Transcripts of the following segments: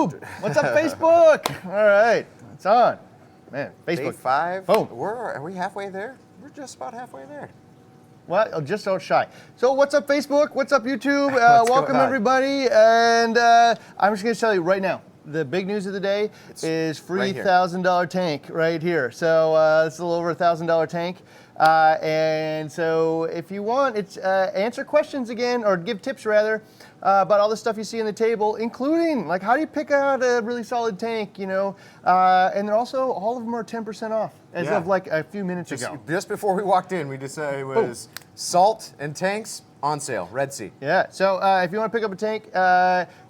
YouTube? What's up, Facebook? All right, it's on. Man, Facebook. Day-5. Boom. Are we halfway there? We're just about halfway there. Well, just so shy. So what's up, Facebook? What's up, YouTube? Welcome, everybody. And I'm just going to tell you right now, the big news of the day is free $1,000 tank right here. So it's a little over $1,000 tank. And so if you want, it's answer questions again, or give tips rather, about all the stuff you see on the table, including like how do you pick out a really solid tank, you know, and then also all of them are 10% off as of like a few minutes ago. Just before we walked in, we decided it was salt and tanks on sale, Red Sea. Yeah, so if you want to pick up a tank,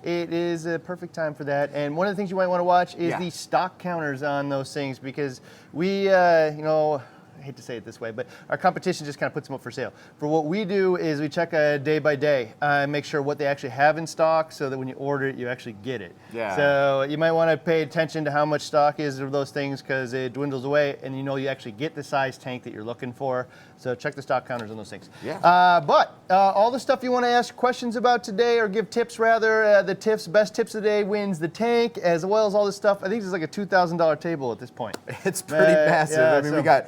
it is a perfect time for that. And one of the things you might want to watch is the stock counters on those things, because we, you know, I hate to say it this way, but our competition just kind of puts them up for sale. For what we do is we check day by day and make sure what they actually have in stock, so that when you order it, you actually get it. Yeah. So you might want to pay attention to how much stock is of those things, because it dwindles away, and you know you actually get the size tank that you're looking for. So check the stock counters on those things. Yeah. But all the stuff you want to ask questions about today, or give tips rather, the best tips of the day wins the tank, as well as all this stuff. I think it's like a $2,000 table at this point. It's pretty massive. Yeah, I mean, we got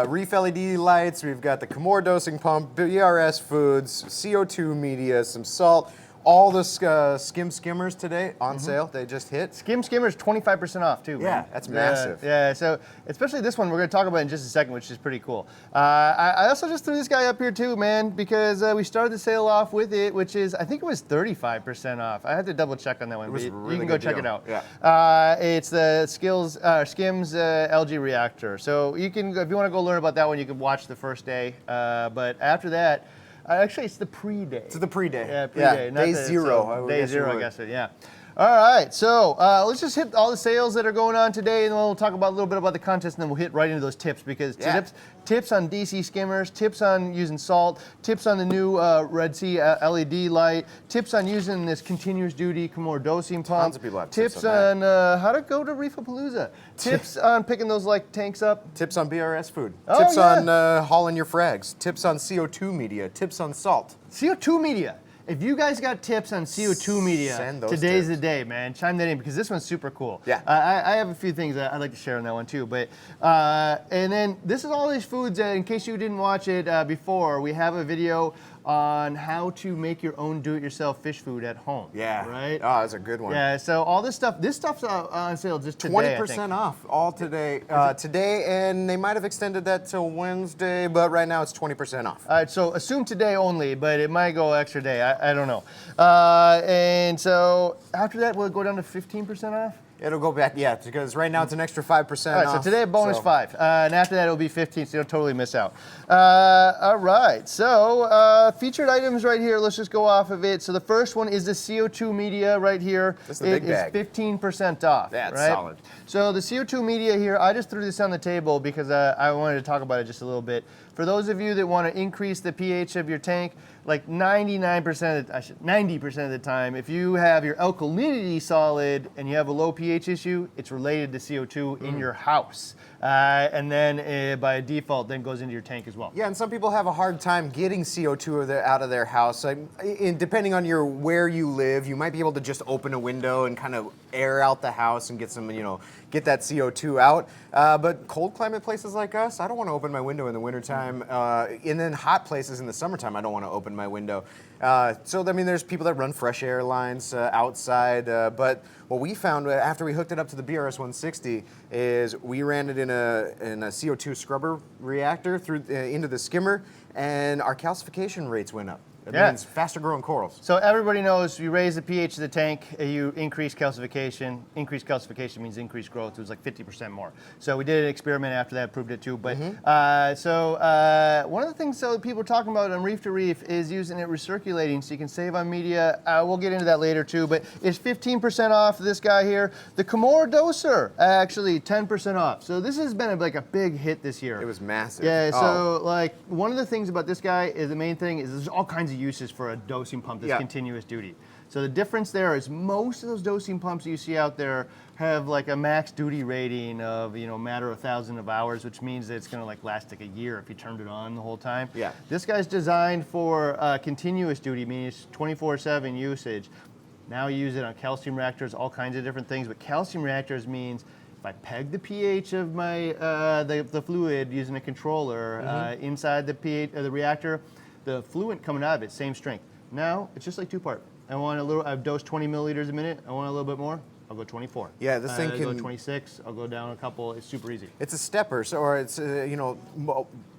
Reef LED lights, we've got the Comore dosing pump, BRS foods, CO2 media, some salt. All the Skimmers today on sale. They just hit. Skimmers 25% off too, man. Yeah, that's massive. Yeah, so especially this one we're going to talk about in just a second, which is pretty cool. I also just threw this guy up here too, man, because we started the sale off with it, which is, I think it was 35% off. I had to double check on that one. It was but really you can go good check deal. it out. Yeah. It's the Skimz LG reactor. So you can, if you want to go learn about that one, you can watch the first day. But after that, actually, it's the pre-day. It's the pre-day. Yeah, pre-day. Yeah, day zero. Day zero, I guess. Yeah. All right, so let's just hit all the sales that are going on today, and then we'll talk about a little bit about the contest, and then we'll hit right into those tips, because tips on DC skimmers, tips on using salt, tips on the new Red Sea LED light, tips on using this continuous duty Comore dosing pump, Tons of people have tips on how to go to Reef-A-Palooza, tips on picking those like tanks up, tips on BRS food, Oh, tips on hauling your frags, tips on CO2 media, tips on salt. CO2 media. If you guys got tips on CO2 media, today's the day, man. Chime that in, because this one's super cool. Yeah. I have a few things that I'd like to share on that one too. But and then this is all these foods. In case you didn't watch it before, we have a video on how to make your own do-it-yourself fish food at home. Yeah. Right? Oh, that's a good one. Yeah, so all this stuff's on sale just today, 20% off all today. Today, and they might have extended that till Wednesday, but right now it's 20% off. All right, so assume today only, but it might go extra day. I don't know. And so after that, will it go down to 15% off? It'll go back, yeah, because right now it's an extra 5% All right, off. so today bonus 5, and after that it'll be 15, so you don't totally miss out. All right, so featured items right here, let's just go off of it. So the first one is the CO2 media right here. That's the big bag. It is 15% off. That's right? solid. So the CO2 media here, I just threw this on the table because I wanted to talk about it just a little bit. For those of you that want to increase the pH of your tank, like 90% of the time, if you have your alkalinity solid and you have a low pH issue, it's related to CO2 in your house. And then by default, then goes into your tank as well. Yeah, and some people have a hard time getting CO2 out of their house. Depending on where you live, you might be able to just open a window and kind of air out the house and get some, get that CO2 out. But cold climate places like us, I don't want to open my window in the wintertime. And then hot places in the summertime, I don't want to open my window. So, I mean, there's people that run fresh air lines outside, but what we found after we hooked it up to the BRS 160 is we ran it in a CO2 scrubber reactor through into the skimmer, and our calcification rates went up. It means faster growing corals. So everybody knows you raise the pH of the tank, you increase calcification. Increased calcification means increased growth. It was like 50% more. So we did an experiment after that, proved it too. But one of the things people are talking about on Reef to Reef is using it recirculating, so you can save on media. We'll get into that later too. But it's 15% off this guy here. The Comore doser, actually 10% off. So this has been like a big hit this year. It was massive. Yeah. So like one of the things about this guy is the main thing is there's all kinds of uses for a dosing pump that's continuous duty. So the difference there is most of those dosing pumps you see out there have like a max duty rating of, matter of 1,000 of hours, which means that it's going to like last like a year if you turned it on the whole time. This guy's designed for continuous duty, meaning it's 24/7 usage. Now you use it on calcium reactors, all kinds of different things. But calcium reactors means if I peg the pH of my the fluid using a controller inside the pH of the reactor, the fluent coming out of it, same strength. Now it's just like 2-part. I've dosed 20 milliliters a minute. I want a little bit more. I'll go 24. Yeah, this thing I'll can go 26. I'll go down a couple. It's super easy. It's a stepper, or it's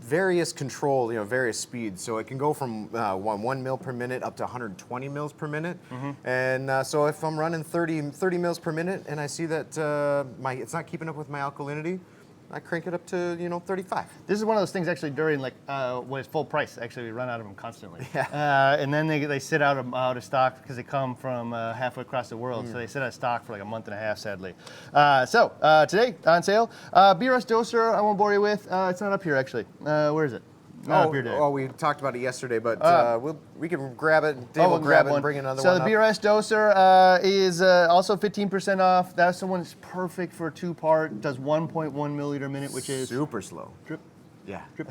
various control, various speeds. So it can go from 1 mil per minute up to 120 mils per minute. And so if I'm running 30 mils per minute and I see that it's not keeping up with my alkalinity, I crank it up to 35. This is one of those things actually during when it's full price. Actually, we run out of them constantly. Yeah. And then they sit out of stock because they come from halfway across the world. So they sit out of stock for like a month and a half, sadly. So today on sale, BRS Doser. I won't bore you with. It's not up here actually. Where is it? Not up here today. Oh, we talked about it yesterday, but we can grab it. Dave we'll will grab it one. and bring another so one the up. BRS Doser is also 15% off. That's the one that's perfect for a 2-part. Does 1.1 milliliter a minute, which is super slow. Drip. Yeah. Drip.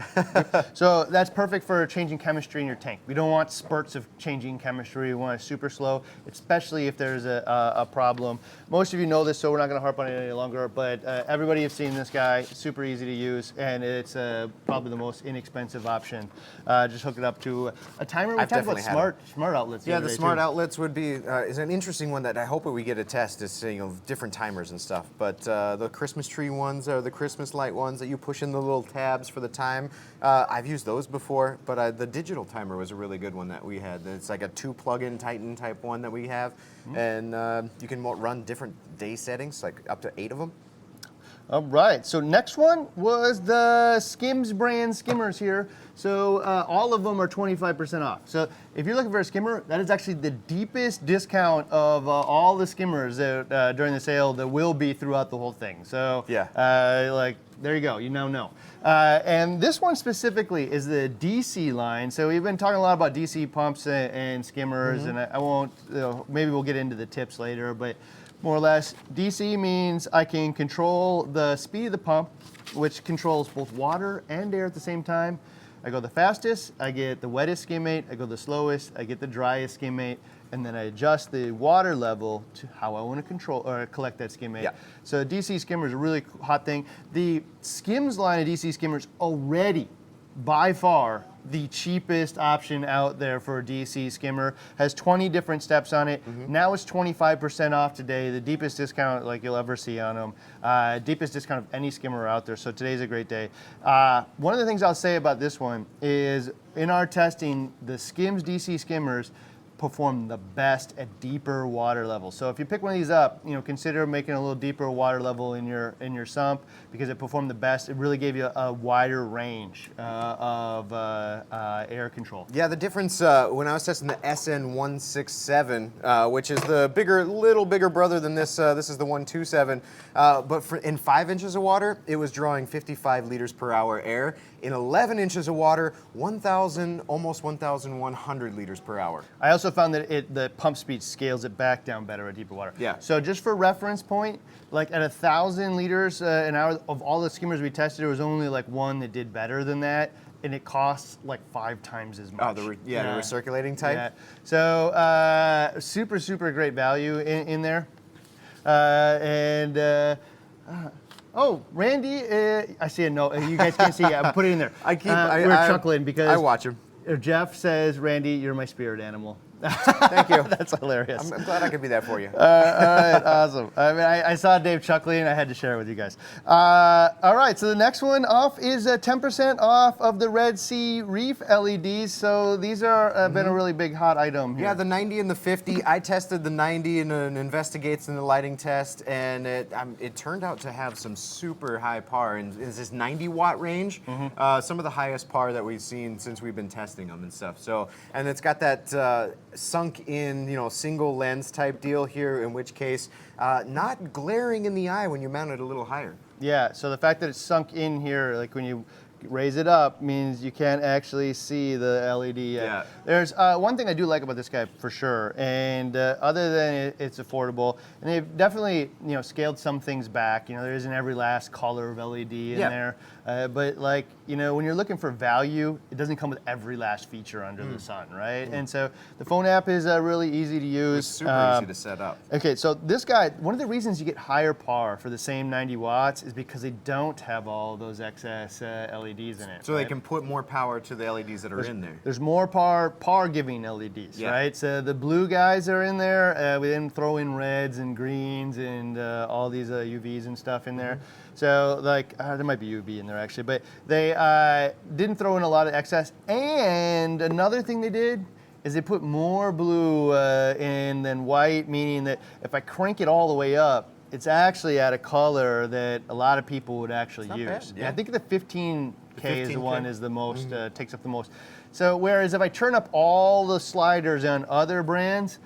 So that's perfect for changing chemistry in your tank. We don't want spurts of changing chemistry. We want it super slow, especially if there's a problem. Most of you know this, so we're not going to harp on it any longer, but everybody has seen this guy. Super easy to use, and it's probably the most inexpensive option. Just hook it up to a timer. We talked about smart outlets. Yeah, the smart outlets would be is an interesting one that I hope we get a test. Is different timers and stuff. But the Christmas tree ones or the Christmas light ones that you push in the little tabs for the time. I've used those before, but the digital timer was a really good one that we had. It's like a 2 plug-in Titan type one that we have, and you can run different day settings, like up to 8 of them. All right, so next one was the Skimz brand Skimmers here. So all of them are 25% off. So if you're looking for a skimmer, that is actually the deepest discount of all the skimmers that, during the sale that will be throughout the whole thing. So yeah, there you go, you now know. And this one specifically is the DC line. So we've been talking a lot about DC pumps and skimmers, and I won't, maybe we'll get into the tips later, but more or less, DC means I can control the speed of the pump, which controls both water and air at the same time. I go the fastest, I get the wettest skimmate. I go the slowest, I get the driest skimmate, and then I adjust the water level to how I want to control or collect that skimmate. Yeah. So DC skimmer is a really hot thing. The Skimz line of DC skimmers already, by far, the cheapest option out there for a DC skimmer. Has 20 different steps on it. Now it's 25% off today. The deepest discount like you'll ever see on them. Deepest discount of any skimmer out there. So today's a great day. One of the things I'll say about this one is in our testing, the Skimz DC skimmers perform the best at deeper water levels. So if you pick one of these up, consider making a little deeper water level in your sump because it performed the best. It really gave you a wider range of air control. Yeah, the difference when I was testing the SN167, which is the little bigger brother than this. This is the 127, but in 5 inches of water, it was drawing 55 liters per hour air. In 11 inches of water, almost 1,100 liters per hour. I also found that the pump speed scales it back down better at deeper water. Yeah. So just for reference point, like at 1,000 liters an hour, of all the skimmers we tested, there was only like one that did better than that, and it costs like 5 times as much. Oh, the recirculating type? Yeah. So super, super great value in there. Oh, Randy, I see a note. You guys can't see it. I put it in there. We're chuckling because I watch him. Jeff says, Randy, you're my spirit animal. Thank you. That's hilarious. I'm glad I could be that for you. All right, awesome. I mean, I saw Dave chuckling, and I had to share it with you guys. All right, so the next one off is 10% off of the Red Sea Reef LEDs. So these are been a really big hot item here. Yeah, the 90 and the 50. I tested the 90 in an investigates in the lighting test, and it turned out to have some super high par. And it's this 90 watt range, some of the highest par that we've seen since we've been testing them and stuff. So, and it's got that sunk in, single lens type deal here, in which case, not glaring in the eye when you mount it a little higher. Yeah, so the fact that it's sunk in here, like when you raise it up, means you can't actually see the LED yet. Yeah. There's one thing I do like about this guy for sure, and other than it's affordable, and they've definitely scaled some things back. There isn't every last color of LED in there, but you know, when you're looking for value, it doesn't come with every last feature under the sun, right? And so the phone app is really easy to use. It's super easy to set up. Okay, so this guy, one of the reasons you get higher par for the same 90 watts is because they don't have all those excess LEDs in it. So they can put more power to the LEDs that are in there. There's more par-giving LEDs, right? So the blue guys are in there. We didn't throw in reds and greens and all these UVs and stuff in there. So like, there might be UV in there actually, but they didn't throw in a lot of excess. And another thing they did is they put more blue in than white, meaning that if I crank it all the way up, it's actually at a color that a lot of people would actually use. Bad, yeah. I think the 15K is the one is the most, takes up the most. So whereas if I turn up all the sliders on other brands,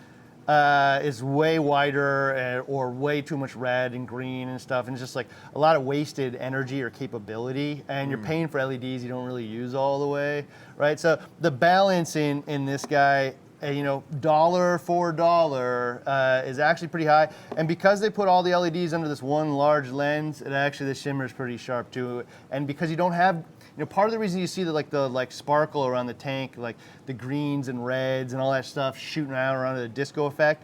is way wider or way too much red and green and stuff, and it's just like a lot of wasted energy or capability, and you're paying for LEDs you don't really use all the way, right? So the balance in this guy, you know, dollar for dollar is actually pretty high, and because they put all the LEDs under this one large lens, it actually, the shimmer is pretty sharp too, and because you don't have, you know, part of the reason you see the sparkle around the tank, like the greens and reds and all that stuff shooting out around the disco effect,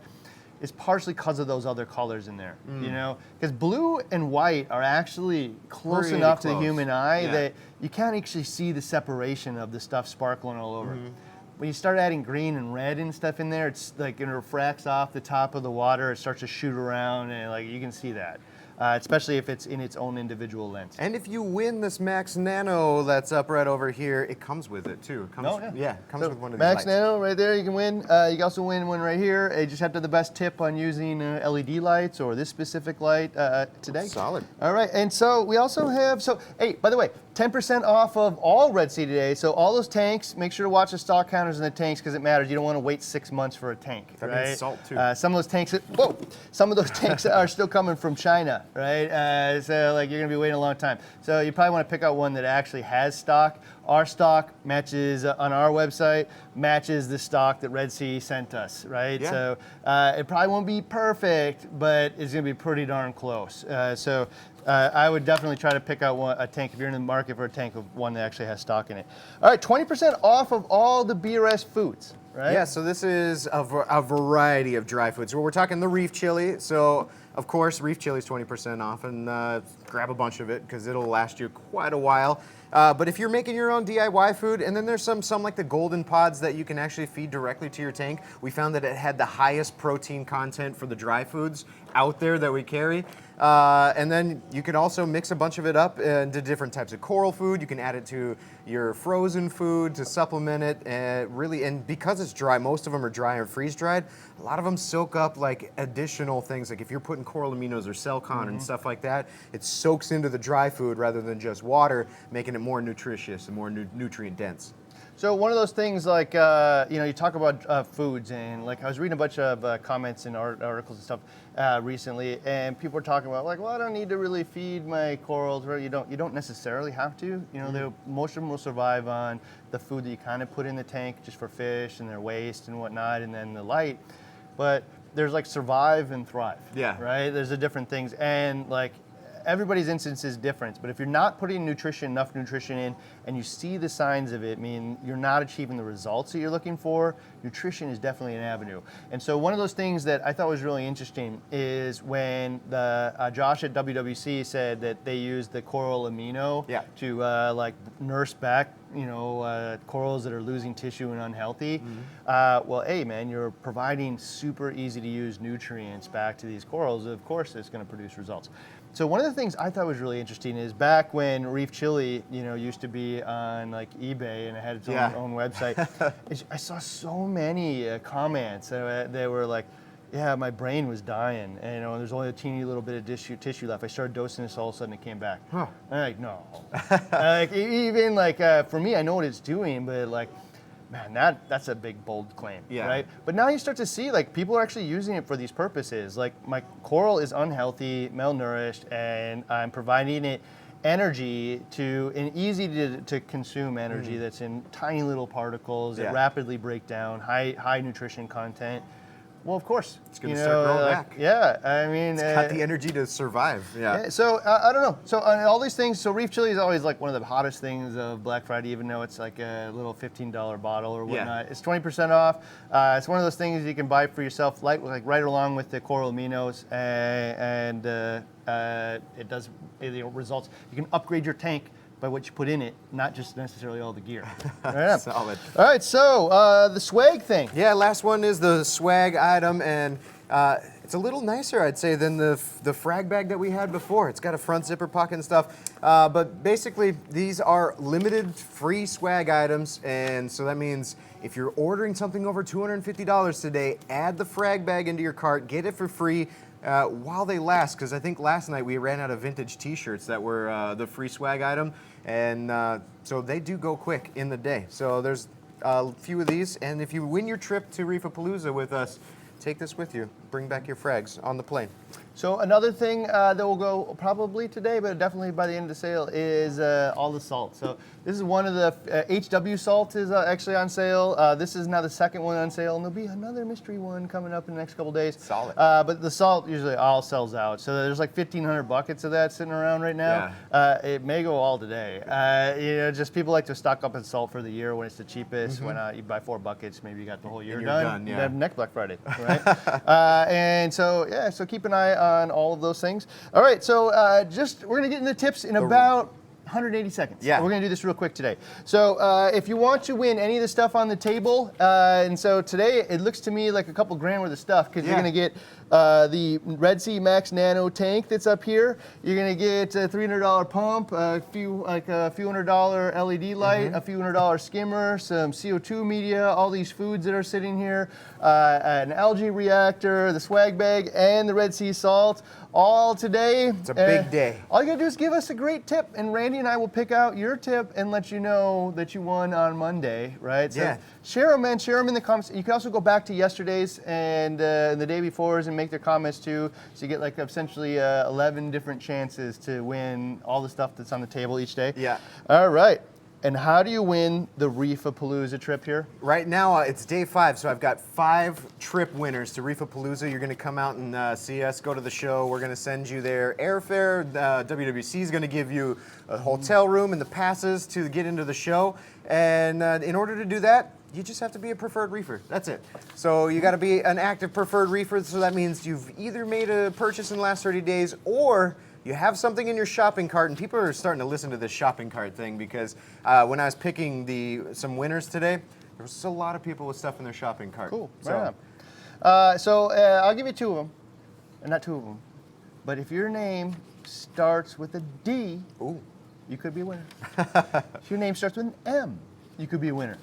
is partially because of those other colors in there. You know, because blue and white are actually close enough to the human eye that you can't actually see the separation of the stuff sparkling all over. When you start adding green and red and stuff in there, it's like it refracts off the top of the water. It starts to shoot around, and like you can see that. Especially if it's in its own individual lens. And if you win this Max Nano that's up right over here, it comes with it too. It comes, it comes with one of these Max lights. Nano right there, you can win. You can also win one right here. You just have to have the best tip on using LED lights or this specific light today. Solid. All right, and so we also have, hey, by the way, 10% off of all Red Sea today. So all those tanks, make sure to watch the stock counters in the tanks because it matters. You don't want to wait 6 months for a tank, That right? means salt too. Some of those tanks, some of those tanks are still coming from China, right? So like you're gonna be waiting a long time. So you probably want to pick out one that actually has stock. Our stock matches on our website matches the stock that Red Sea sent us, right? Yeah. So it probably won't be perfect, but it's gonna be pretty darn close. I would definitely try to pick out a tank if you're in the market for a tank of one that actually has stock in it. All right, 20% off of all the BRS foods, right? Yeah, so this is a variety of dry foods. So we're talking the reef chili. So of course, reef chili is 20% off, and grab a bunch of it because it'll last you quite a while. But if you're making your own DIY food, and then there's some like the golden pods that you can actually feed directly to your tank. We found that it had the highest protein content for the dry foods out there that we carry. And then you could also mix a bunch of it up into different types of coral food. You can add it to your frozen food to supplement it. And because it's dry, most of them are dry or freeze dried. A lot of them soak up like additional things. Like if you're putting coral aminos or Celcon and stuff like that, it soaks into the dry food rather than just water, making it more nutritious and more nutrient dense. So one of those things like, you know, you talk about foods, and like I was reading a bunch of comments and articles and stuff recently, and people were talking about like, well, I don't need to really feed my corals. Right? You don't necessarily have to. You know, most of them will survive on the food that you kind of put in the tank just for fish and their waste and whatnot, and then the light. But there's like survive and thrive. Yeah. Right. There's the different things, and like everybody's instance is different, but if you're not putting enough nutrition in, and you see the signs of it, mean you're not achieving the results that you're looking for, nutrition is definitely an avenue. And so one of those things that I thought was really interesting is when the Josh at WWC said that they used the coral amino to like nurse back, you know, corals that are losing tissue and unhealthy. Well, hey man, you're providing super easy to use nutrients back to these corals. Of course, it's going to produce results. So one of the things I thought was really interesting is back when Reef Chili, you know, used to be on like eBay and it had its own website. I saw so many comments that were like, yeah, my brain was dying, and you know, there's only a teeny little bit of tissue left. I started dosing this, all of a sudden it came back. I'm like, no. Like even like for me, I know what it's doing, but like, man, that's a big bold claim, right? But now you start to see like people are actually using it for these purposes. Like my coral is unhealthy, malnourished, and I'm providing it energy and easy to consume energy that's in tiny little particles that rapidly break down, high nutrition content. Well, of course. It's going to start growing back. Yeah, I mean... It's got the energy to survive, yeah. So, I don't know. So, all these things, so Reef Chili is always like one of the hottest things of Black Friday, even though it's like a little $15 bottle or whatnot. It's 20% off. It's one of those things you can buy for yourself, like right along with the coral aminos, and it does results. You can upgrade your tank by what you put in it, not just necessarily all the gear. Right. Solid. All right, so the swag thing. Yeah, last one is the swag item, and it's a little nicer, I'd say, than the frag bag that we had before. It's got a front zipper pocket and stuff, but basically these are limited free swag items, and so that means if you're ordering something over $250 today, add the frag bag into your cart, get it for free. While they last, because I think last night we ran out of vintage t-shirts that were the free swag item, and so they do go quick in the day. So there's a few of these, and if you win your trip to Reef-A-Palooza with us, take this with you. Bring back your frags on the plane. So another thing that will go probably today, but definitely by the end of the sale, is all the salt. So this is one of the HW salt is actually on sale. This is now the second one on sale, and there'll be another mystery one coming up in the next couple days. Solid. But the salt usually all sells out. So there's like 1,500 buckets of that sitting around right now. Yeah. It may go all today. Just people like to stock up on salt for the year when it's the cheapest. When you buy 4 buckets, maybe you got the whole year done. Yeah. Next Black Friday, right? And so so keep an eye on all of those things. All right, so we're gonna get into tips in about 180 seconds. Yeah. We're gonna do this real quick today. So if you want to win any of the stuff on the table, and so today it looks to me like a couple grand worth of stuff, because you're gonna get the Red Sea Max Nano tank that's up here. You're gonna get a $300 pump, a few $100 LED light, a few $100 skimmer, some CO2 media, all these foods that are sitting here, an algae reactor, the swag bag, and the Red Sea salt. All today. It's a big day. All you gotta do is give us a great tip, and Randy and I will pick out your tip and let you know that you won on Monday, right? So share them, man. Share them in the comments. You can also go back to yesterday's and the day before's and make their comments too. So you get like essentially 11 different chances to win all the stuff that's on the table each day. Yeah. All right. And how do you win the Reef-A-Palooza trip here? Right now, it's day 5, so I've got 5 trip winners to Reef-A-Palooza. You're going to come out and see us, go to the show. We're going to send you there airfare. WWC is going to give you a hotel room and the passes to get into the show. And in order to do that, you just have to be a preferred reefer. That's it. So you got to be an active preferred reefer. So that means you've either made a purchase in the last 30 days or you have something in your shopping cart, and people are starting to listen to this shopping cart thing because when I was picking some winners today, there was a lot of people with stuff in their shopping cart. Cool. So, I'll give you 2 of them, and not 2 of them, but if your name starts with a D, you could be a winner. If your name starts with an M, you could be a winner.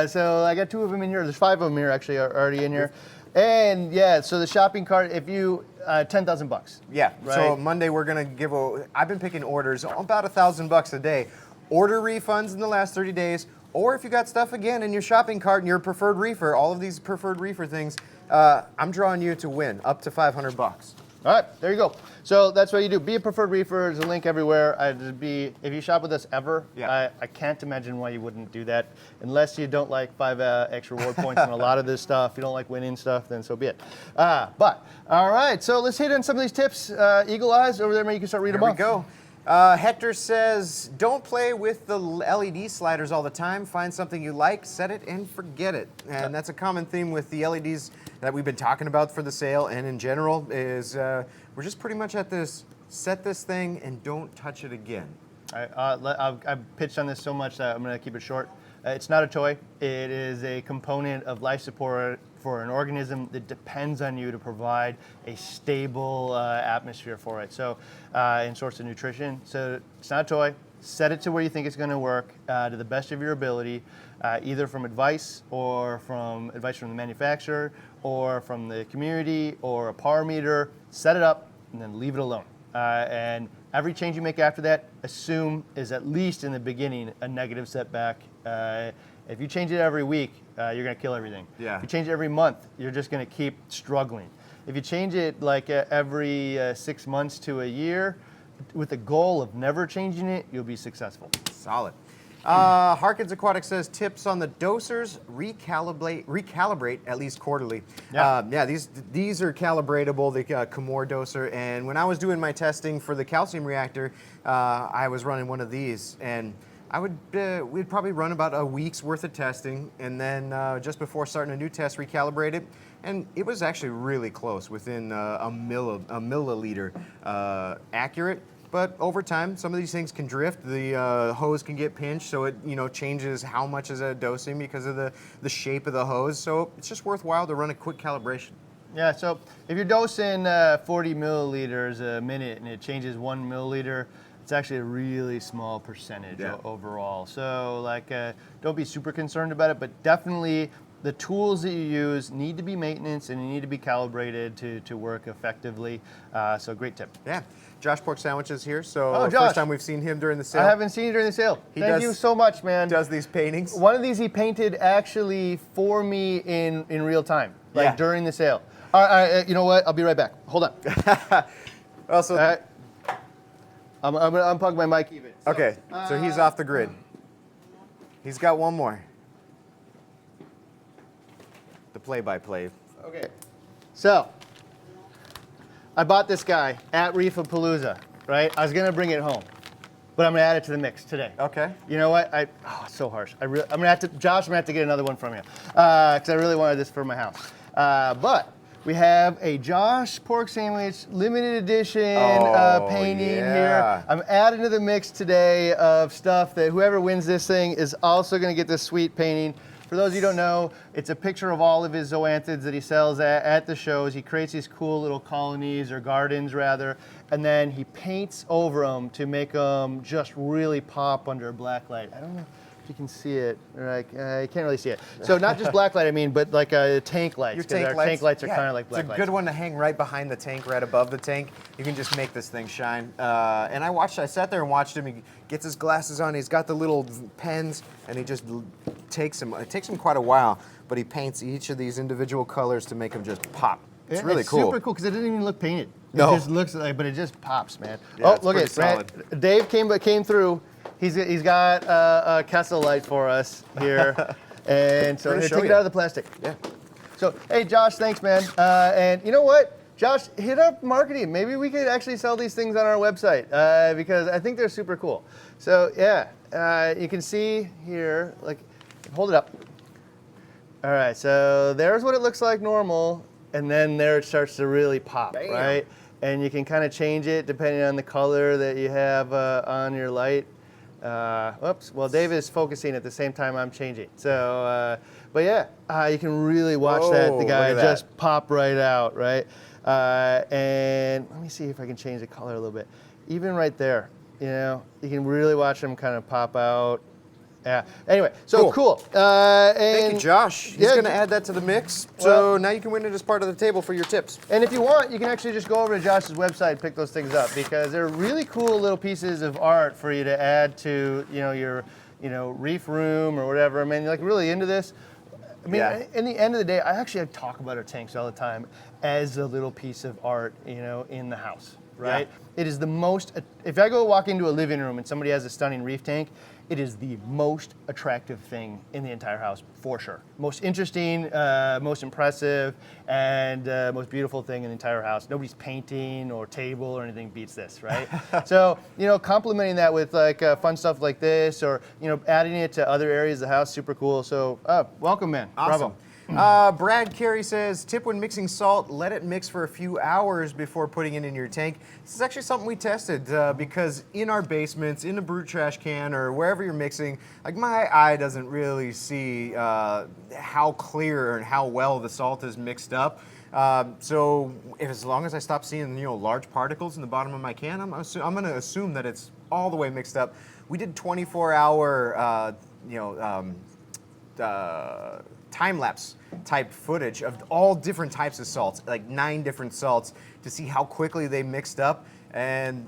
So I got 2 of them in here. There's 5 of them here actually already in here. And so the shopping cart, if you, $10,000. Yeah, right? So Monday we're gonna give I've been picking orders, about $1,000 a day. Order refunds in the last 30 days, or if you got stuff again in your shopping cart and you're a preferred reefer, all of these preferred reefer things, I'm drawing you to win up to $500. All right, there you go. So that's what you do. Be a preferred reefer. There's a link everywhere. If you shop with us ever, I can't imagine why you wouldn't do that. Unless you don't like 5 extra reward points on a lot of this stuff. You don't like winning stuff, then so be it. But, all right, so let's hit on some of these tips. Eagle Eyes, over there, maybe you can start reading them off. Here we go. Hector says, don't play with the LED sliders all the time. Find something you like, set it, and forget it. And that's a common theme with the LEDs that we've been talking about for the sale and in general is we're just pretty much at this, set this thing and don't touch it again. I've pitched on this so much that I'm going to keep it short. It's not a toy. It is a component of life support for an organism that depends on you to provide a stable atmosphere for it. So, and source of nutrition. So it's not a toy. Set it to where you think it's going to work to the best of your ability, either from advice from the manufacturer or from the community or a par meter. Set it up and then leave it alone. And every change you make after that, assume is at least in the beginning a negative setback. If you change it every week, you're going to kill everything. Yeah. If you change it every month, you're just going to keep struggling. If you change it like every 6 months to a year, with the goal of never changing it, you'll be successful. Solid. Harkins Aquatic says tips on the dosers, recalibrate at least quarterly. Yeah, these are calibratable, the Comore doser. And when I was doing my testing for the calcium reactor, I was running one of these, and we'd probably run about a week's worth of testing, and then just before starting a new test, recalibrate it. And it was actually really close, within a milliliter accurate. But over time, some of these things can drift. The hose can get pinched, so it changes how much is dosing because of the shape of the hose. So it's just worthwhile to run a quick calibration. Yeah, so if you're dosing 40 milliliters a minute and it changes 1 milliliter, it's actually a really small percentage overall. So don't be super concerned about it, but definitely the tools that you use need to be maintenance and you need to be calibrated to work effectively. So great tip. Yeah. Josh Pork Sandwiches here. So first time we've seen him during the sale. I haven't seen you during the sale. Thank you so much, man. Does these paintings. One of these he painted actually for me in real time, during the sale. All right, you know what? I'll be right back. Hold on. Also, I'm going to unplug my mic even. Okay, so he's off the grid. He's got one more. The play-by-play. Okay, so I bought this guy at Reef-A-Palooza, right? I was going to bring it home, but I'm going to add it to the mix today. Okay. You know what? It's so harsh. I'm going to have to, Josh, I'm going to have to get another one from you because I really wanted this for my house. But we have a Josh Pork Sandwich limited edition painting here. I'm adding to the mix today of stuff that whoever wins this thing is also going to get this sweet painting. For those of you who don't know, it's a picture of all of his zoanthids that he sells at the shows. He creates these cool little colonies, or gardens rather, and then he paints over them to make them just really pop under a black light. I don't know if you can see it. You can't really see it. So not just black light, I mean, but like tank lights. Because our tank lights are kind of like black lights. It's a good one to hang right behind the tank, right above the tank. You can just make this thing shine. And I sat there and watched him. He gets his glasses on. He's got the little pens, and he just takes them. It takes him quite a while, but he paints each of these individual colors to make them just pop. It's really cool. It's super cool because it doesn't even look painted. No. It just looks like, but it just pops, man. Yeah, look at it. Dave came through. He's got a Kessel light for us here, and so take it out of the plastic. Yeah. So hey, Josh, thanks, man. And you know what, Josh, hit up marketing. Maybe we could actually sell these things on our website because I think they're super cool. So yeah, you can see here, hold it up. All right, so there's what it looks like normal, and then there it starts to really pop, right? And you can kind of change it depending on the color that you have on your light. Oops, well, Dave is focusing at the same time I'm changing. So, but yeah, you can really watch the guy just pop right out, right? And let me see if I can change the color a little bit. Even right there, you can really watch him kind of pop out. Yeah. Anyway, so cool. Thank you, Josh. He's going to add that to the mix. So now you can win it as part of the table for your tips. And if you want, you can actually just go over to Josh's website and pick those things up because they're really cool little pieces of art for you to add to your reef room or whatever. I mean, you're really into this. I mean, in the end of the day, I talk about our tanks all the time as a little piece of art, in the house, right? Yeah. It is the most. If I go walk into a living room and somebody has a stunning reef tank, it is the most attractive thing in the entire house, for sure. Most interesting, most impressive, and most beautiful thing in the entire house. Nobody's painting or table or anything beats this, right? So, complementing that with fun stuff like this, or adding it to other areas of the house, super cool. So, welcome, man. Awesome. Bravo. Brad Carey says, tip when mixing salt, let it mix for a few hours before putting it in your tank. This is actually something we tested because in our basements, in a brute trash can, or wherever you're mixing, my eye doesn't really see how clear and how well the salt is mixed up. So as long as I stop seeing large particles in the bottom of my can, I'm going to assume that it's all the way mixed up. We did 24-hour time-lapse type footage of all different types of salts, like 9 different salts, to see how quickly they mixed up. And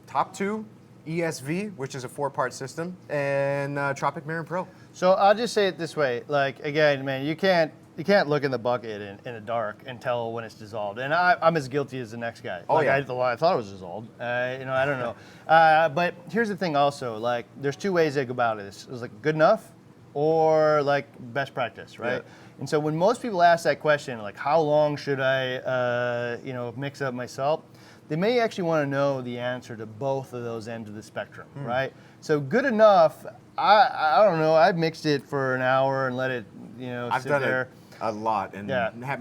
top 2, ESV, which is a 4-part system, and Tropic Marin Pro. So I'll just say it this way, again, man, you can't you can't look in the bucket in the dark and tell when it's dissolved. And I'm as guilty as the next guy. Like, I thought it was dissolved. You know, I don't know. But here's the thing also, like there's two ways to go about it. It's like good enough or like best practice, right? Yeah. And so when most people ask that question, like how long should I, you know, mix up my salt? They may actually want to know the answer to both of those ends of the spectrum, right? So good enough, I don't know, I've mixed it for an hour and let it, you know, sit there. A lot, and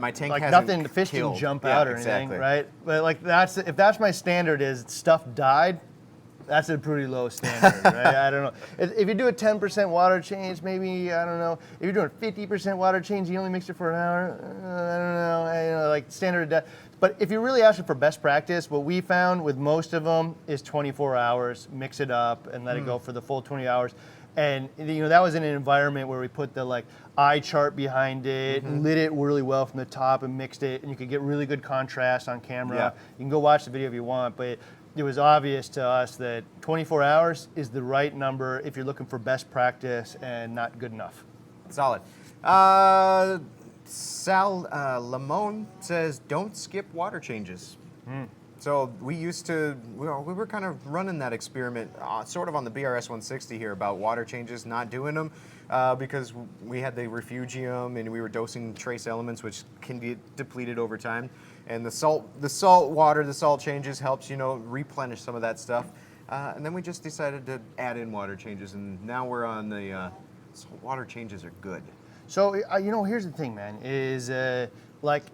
my tank like hasn't nothing, the fish killed. didn't jump out or anything, right? But like if that's my standard is stuff died, that's a pretty low standard, right? I don't know. If you do a 10% water change, maybe, I don't know. If you're doing 50% water change, you only mix it for an hour, I don't know, you know, like standard death. But if you're really asking for best practice, what we found with most of them is 24 hours, mix it up and let it go for the full 20 hours. And you know, that was in an environment where we put the like eye chart behind it, lit it really well from the top and mixed it, and you could get really good contrast on camera. Yeah. You can go watch the video if you want, but it was obvious to us that 24 hours is the right number if you're looking for best practice and not good enough. Solid. Sal Lamone says, don't skip water changes. So we used to, we were kind of running that experiment sort of on the BRS 160 here about water changes, not doing them because we had the refugium and we were dosing trace elements which can be depleted over time. And the salt water, the salt changes helps, you know, replenish some of that stuff. And then we just decided to add in water changes, and now we're on the salt water changes are good. So, you know, here's the thing, man, is like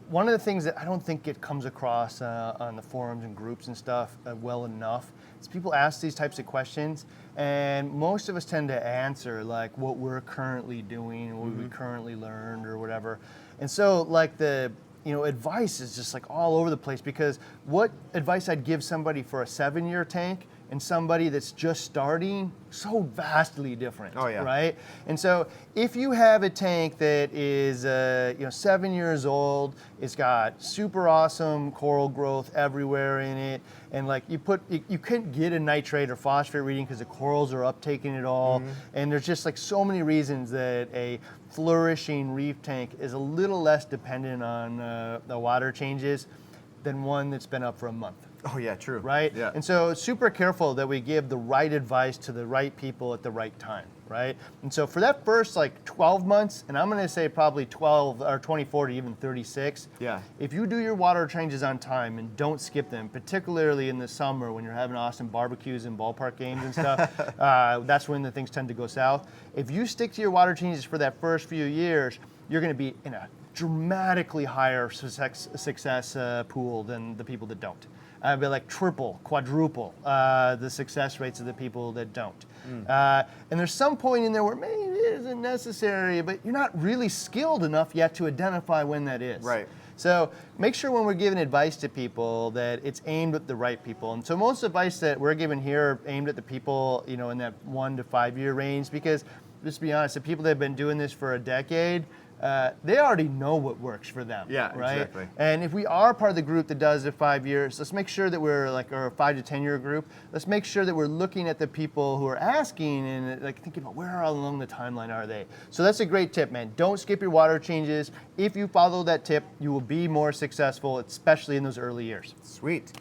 one of the things that I don't think it comes across on the forums and groups and stuff well enough is people ask these types of questions, and most of us tend to answer like what we're currently doing or what we currently learned or whatever. And so like the, you know, advice is just like all over the place, because what advice I'd give somebody for a 7-year tank and somebody that's just starting, so vastly different, right? And so if you have a tank that is, you know, 7 years old, it's got super awesome coral growth everywhere in it, and like you couldn't get a nitrate or phosphate reading because the corals are uptaking it all, and there's just like so many reasons that a flourishing reef tank is a little less dependent on the water changes than one that's been up for a month. Oh yeah, true. Right? Yeah. And so it's super careful that we give the right advice to the right people at the right time, right? And so for that first like 12 months, and I'm gonna say probably 12 or 24 to even 36, if you do your water changes on time and don't skip them, particularly in the summer when you're having awesome barbecues and ballpark games and stuff, that's when the things tend to go south. If you stick to your water changes for that first few years, you're gonna be in a dramatically higher success pool than the people that don't. I'd be like triple, quadruple the success rates of the people that don't. And there's some point in there where maybe it isn't necessary, but you're not really skilled enough yet to identify when that is. Right. So make sure when we're giving advice to people that it's aimed at the right people. And so most advice that we're giving here are aimed at the people, you know, in that 1 to 5 year range, because just to be honest, the people that have been doing this for a decade, they already know what works for them. Yeah, right? Exactly. And if we are part of the group that does it 5 years, let's make sure that we're like, or a 5 to 10 year group, let's make sure that we're looking at the people who are asking and like thinking about where along the timeline are they. So that's a great tip, man. Don't skip your water changes. If you follow that tip, you will be more successful, especially in those early years. Sweet.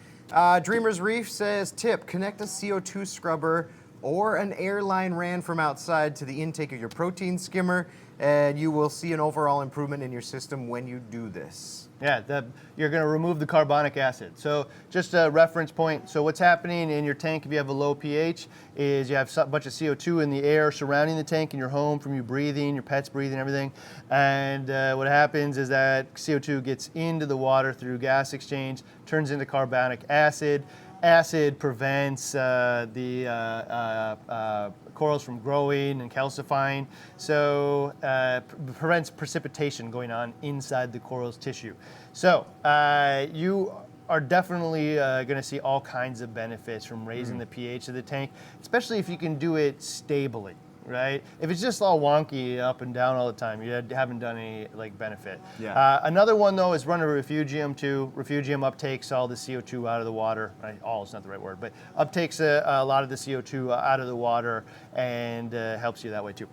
Dreamer's Reef says, tip, connect a CO2 scrubber or an airline ran from outside to the intake of your protein skimmer, and you will see an overall improvement in your system when you do this. Yeah, you're going to remove the carbonic acid. So just a reference point. So what's happening in your tank if you have a low pH is you have a bunch of CO2 in the air surrounding the tank in your home from you breathing, your pets breathing, everything. And what happens is that CO2 gets into the water through gas exchange, turns into carbonic acid. Acid prevents the corals from growing and calcifying, so prevents precipitation going on inside the coral's tissue. So you are definitely going to see all kinds of benefits from raising the pH of the tank, especially if you can do it stably. Right? If it's just all wonky up and down all the time, you haven't done any like benefit. Yeah. Another one though is run a refugium too. Refugium uptakes all the CO2 out of the water. Right? All is not the right word, but uptakes a lot of the CO2 out of the water and helps you that way too.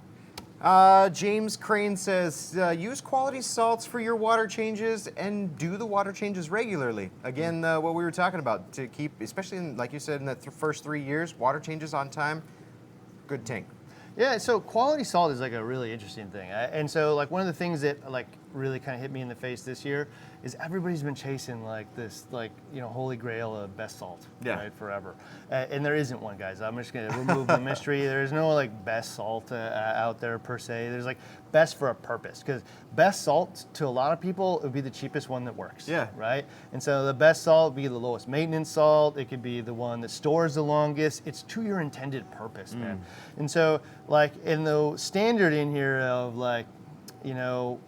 James Crane says, use quality salts for your water changes and do the water changes regularly. Again, what we were talking about, to keep, especially in, like you said, in the first 3 years, water changes on time, good tank. Yeah, so quality salt is like a really interesting thing. And so like one of the things that like really kind of hit me in the face this year is everybody's been chasing like this, like, you know, holy grail of best salt, right, forever. And there isn't one, guys. I'm just gonna remove the mystery. There's no like best salt out there per se. There's like best for a purpose, because best salt to a lot of people it would be the cheapest one that works, right? And so the best salt would be the lowest maintenance salt. It could be the one that stores the longest. It's to your intended purpose, man. And so like in the standard in here of like, you know,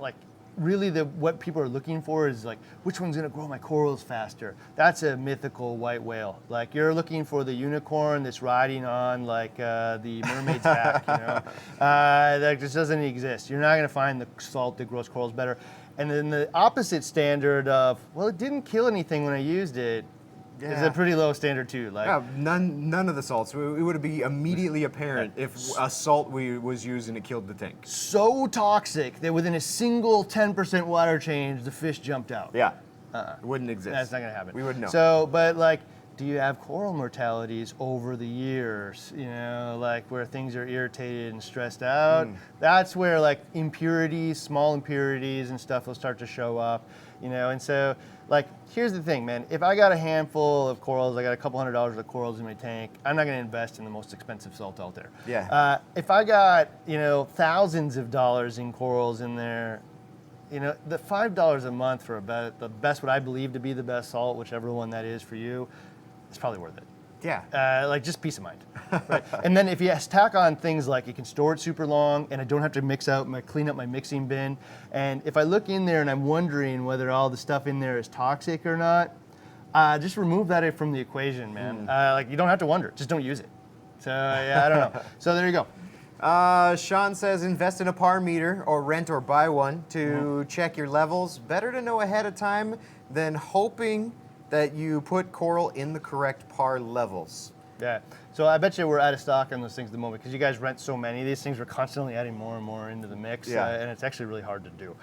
like really what people are looking for is like, which one's gonna grow my corals faster? That's a mythical white whale. Like you're looking for the unicorn that's riding on like the mermaid's back, you know? That just doesn't exist. You're not gonna find the salt that grows corals better. And then the opposite standard of, well, it didn't kill anything when I used it, is a pretty low standard too. Like none of the salts. It would be immediately apparent if a salt was used and it killed the tank. So toxic that within a single 10% water change, the fish jumped out. Yeah, it wouldn't exist. That's not gonna happen. We wouldn't know. So, but like, do you have coral mortalities over the years? You know, like where things are irritated and stressed out. That's where like impurities, small impurities and stuff will start to show up. You know, and so like, here's the thing, man. If I got a handful of corals, I got a couple $100s worth of corals in my tank, I'm not gonna invest in the most expensive salt out there. Yeah. If I got, you know, thousands of dollars in corals in there, you know, the $5 a month for the best, what I believe to be the best salt, whichever one that is for you, it's probably worth it. Yeah. Like just peace of mind, right? And then if you tack on things like it can store it super long and I don't have to clean up my mixing bin. And if I look in there and I'm wondering whether all the stuff in there is toxic or not, just remove that from the equation, man. Like you don't have to wonder, just don't use it. So yeah, I don't know. So there you go. Sean says invest in a par meter or rent or buy one to check your levels. Better to know ahead of time than hoping that you put coral in the correct par levels. Yeah, so I bet you we're out of stock on those things at the moment because you guys rent so many of these things. We're constantly adding more and more into the mix, and it's actually really hard to do.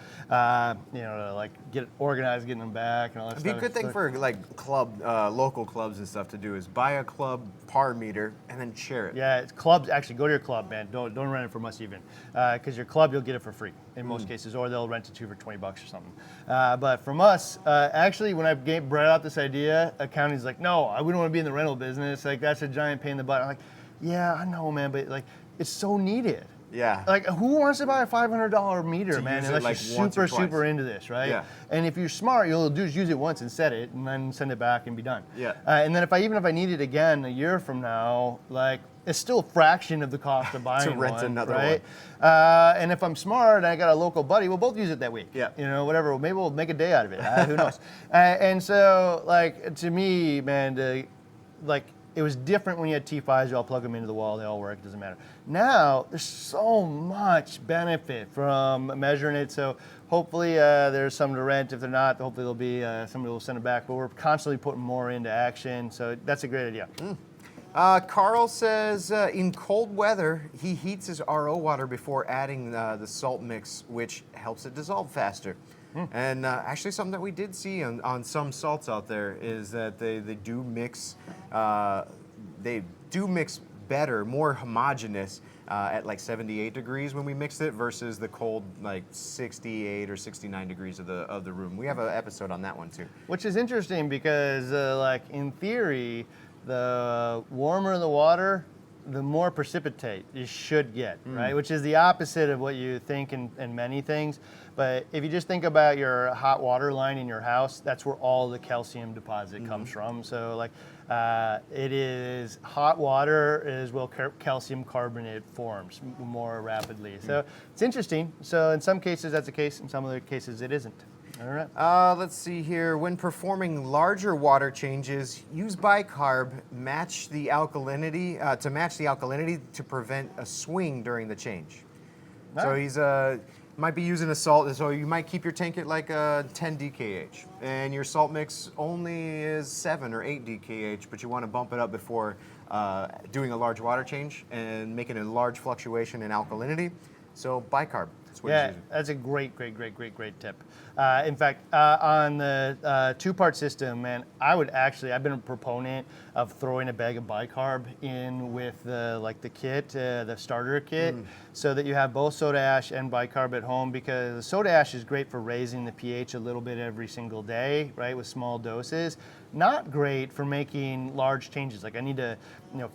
You know, to like get it organized, getting them back, and all that It'd stuff. be a good thing for like local clubs and stuff to do is buy a club par meter and then share it. Yeah, it's clubs. Actually, go to your club, man. Don't rent it from us even, because your club you'll get it for free in most cases, or they'll rent it to you for $20 or something. But from us, actually, when I brought out this idea, accounting's like, no, we don't want to be in the rental business. Like that's a giant pain in the butt. I'm like, yeah, I know, man, but like it's so needed. Yeah. Like who wants to buy a $500 meter, man? Unless like you're super into this, right? Yeah. And if you're smart, you'll just use it once and set it, and then send it back and be done. Yeah. And then even if I need it again a year from now, like it's still a fraction of the cost of buying to rent one, another right? one. And if I'm smart and I got a local buddy, we'll both use it that week. Yeah. You know, whatever. Maybe we'll make a day out of it. Who knows? And so, like to me, man, like. It was different when you had T5s, you all plug them into the wall, they all work, it doesn't matter. Now, there's so much benefit from measuring it, so hopefully there's some to rent. If they're not, hopefully there'll be somebody will send it back, but we're constantly putting more into action, so that's a great idea. Carl says in cold weather, he heats his RO water before adding the salt mix, which helps it dissolve faster. And actually something that we did see on some salts out there is that they do mix better, more homogeneous at like 78 degrees when we mixed it versus the cold like 68 or 69 degrees of the room. We have an episode on that one too. Which is interesting because like in theory, the warmer the water, the more precipitate you should get, right? Which is the opposite of what you think in many things. But if you just think about your hot water line in your house, that's where all the calcium deposit comes from. So like it is hot water is where calcium carbonate forms more rapidly. So it's interesting. So in some cases that's the case, in some other cases it isn't. All right. Let's see here. When performing larger water changes, use bicarb. Match the alkalinity to prevent a swing during the change. Nice. So he's might be using a salt. So you might keep your tank at like 10 DKH, and your salt mix only is 7 or 8 DKH, but you want to bump it up before doing a large water change and making a large fluctuation in alkalinity. So bicarb. That's what he's Yeah, using. that's a great tip. In fact, on the two-part system, man, I've been a proponent of throwing a bag of bicarb in with the kit, the starter kit, so that you have both soda ash and bicarb at home, because the soda ash is great for raising the pH a little bit every single day, right, with small doses. Not great for making large changes. Like I need to,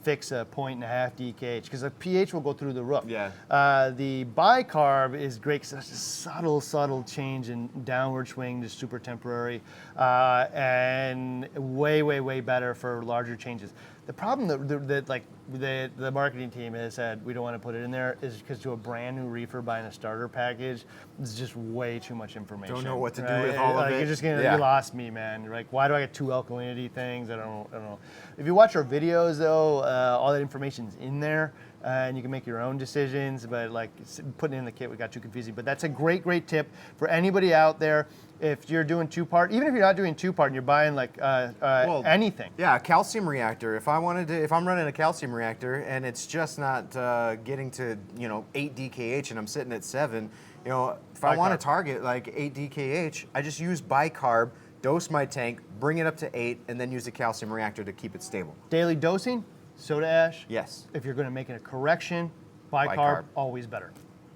fix a 1.5 DKH because the pH will go through the roof. Yeah. The bicarb is great because it's a subtle change in downward swing, just super temporary, and way better for larger changes. The problem that the marketing team has said we don't want to put it in there is because to a brand new reefer buying a starter package, it's just way too much information. Don't know what to do with all of it. You're just you lost me, man. You're like, why do I get two alkalinity things? I don't know. If you watch our videos though, all that information's in there. And you can make your own decisions, but like putting it in the kit, we got too confusing. But that's a great tip for anybody out there. If you're doing two-part, even if you're not doing two-part and you're buying anything. Yeah, a calcium reactor. If I'm running a calcium reactor and it's just not getting to 8 DKH and I'm sitting at 7, if I want to target like 8 DKH, I just use bicarb, dose my tank, bring it up to 8, and then use the calcium reactor to keep it stable. Daily dosing, soda ash. Yes. If you're going to make a correction, bicarb, always better.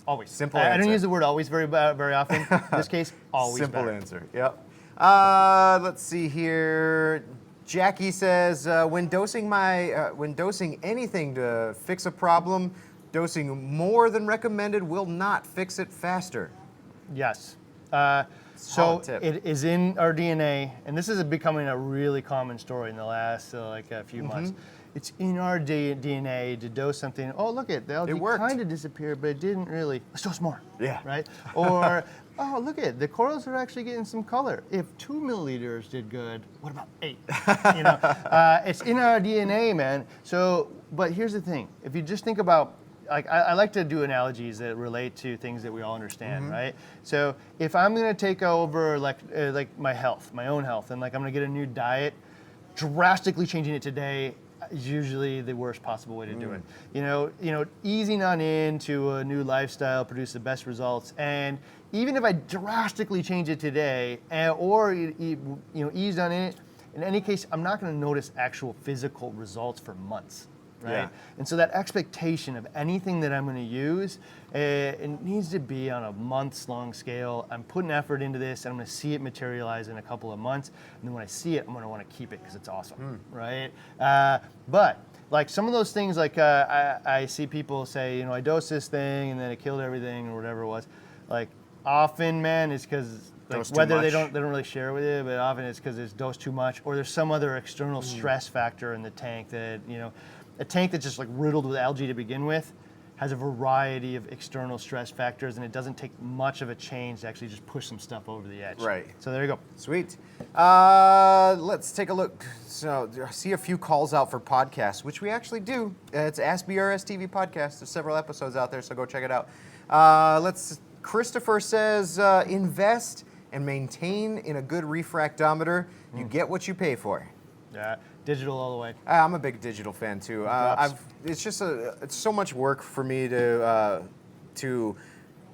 Always. Simple answer. I don't use the word always very often. In this case, always Simple better. answer. Yep. Let's see here. Jackie says, when dosing anything to fix a problem, dosing more than recommended will not fix it faster. Yes. Solid tip. It is in our DNA, and this is becoming a really common story in the last a few months. It's in our DNA to dose something. Oh, look at the algae kind of disappeared, but it didn't really. Let's dose more. Yeah. Right. Or oh, look at the corals are actually getting some color. If 2 milliliters did good, what about 8? It's in our DNA, man. So, but here's the thing: if you just think about. I like to do analogies that relate to things that we all understand, right? So if I'm going to take over like my health, my own health, and I'm going to get a new diet, drastically changing it today is usually the worst possible way to do it. Easing on into a new lifestyle produces the best results, and even if I drastically change it today, or ease on it, in any case, I'm not going to notice actual physical results for months. Right? Yeah. And so that expectation of anything that I'm going to use, it needs to be on a months-long scale. I'm putting effort into this, and I'm going to see it materialize in a couple of months. And then when I see it, I'm going to want to keep it because it's awesome, right? But like some of those things, I see people say, I dosed this thing and then it killed everything or whatever it was. Like often, man, it's because whether they don't really share with you, but often it's because it's dosed too much, or there's some other external stress factor in the tank that a tank that's just riddled with algae to begin with has a variety of external stress factors, and it doesn't take much of a change to actually just push some stuff over the edge. Right. So there you go. Sweet. Let's take a look. So I see a few calls out for podcasts, which we actually do. It's Ask BRS TV podcast. There's several episodes out there, so go check it out. Christopher says, invest and maintain in a good refractometer. You get what you pay for. Yeah. Digital all the way. I'm a big digital fan too. It's so much work for me to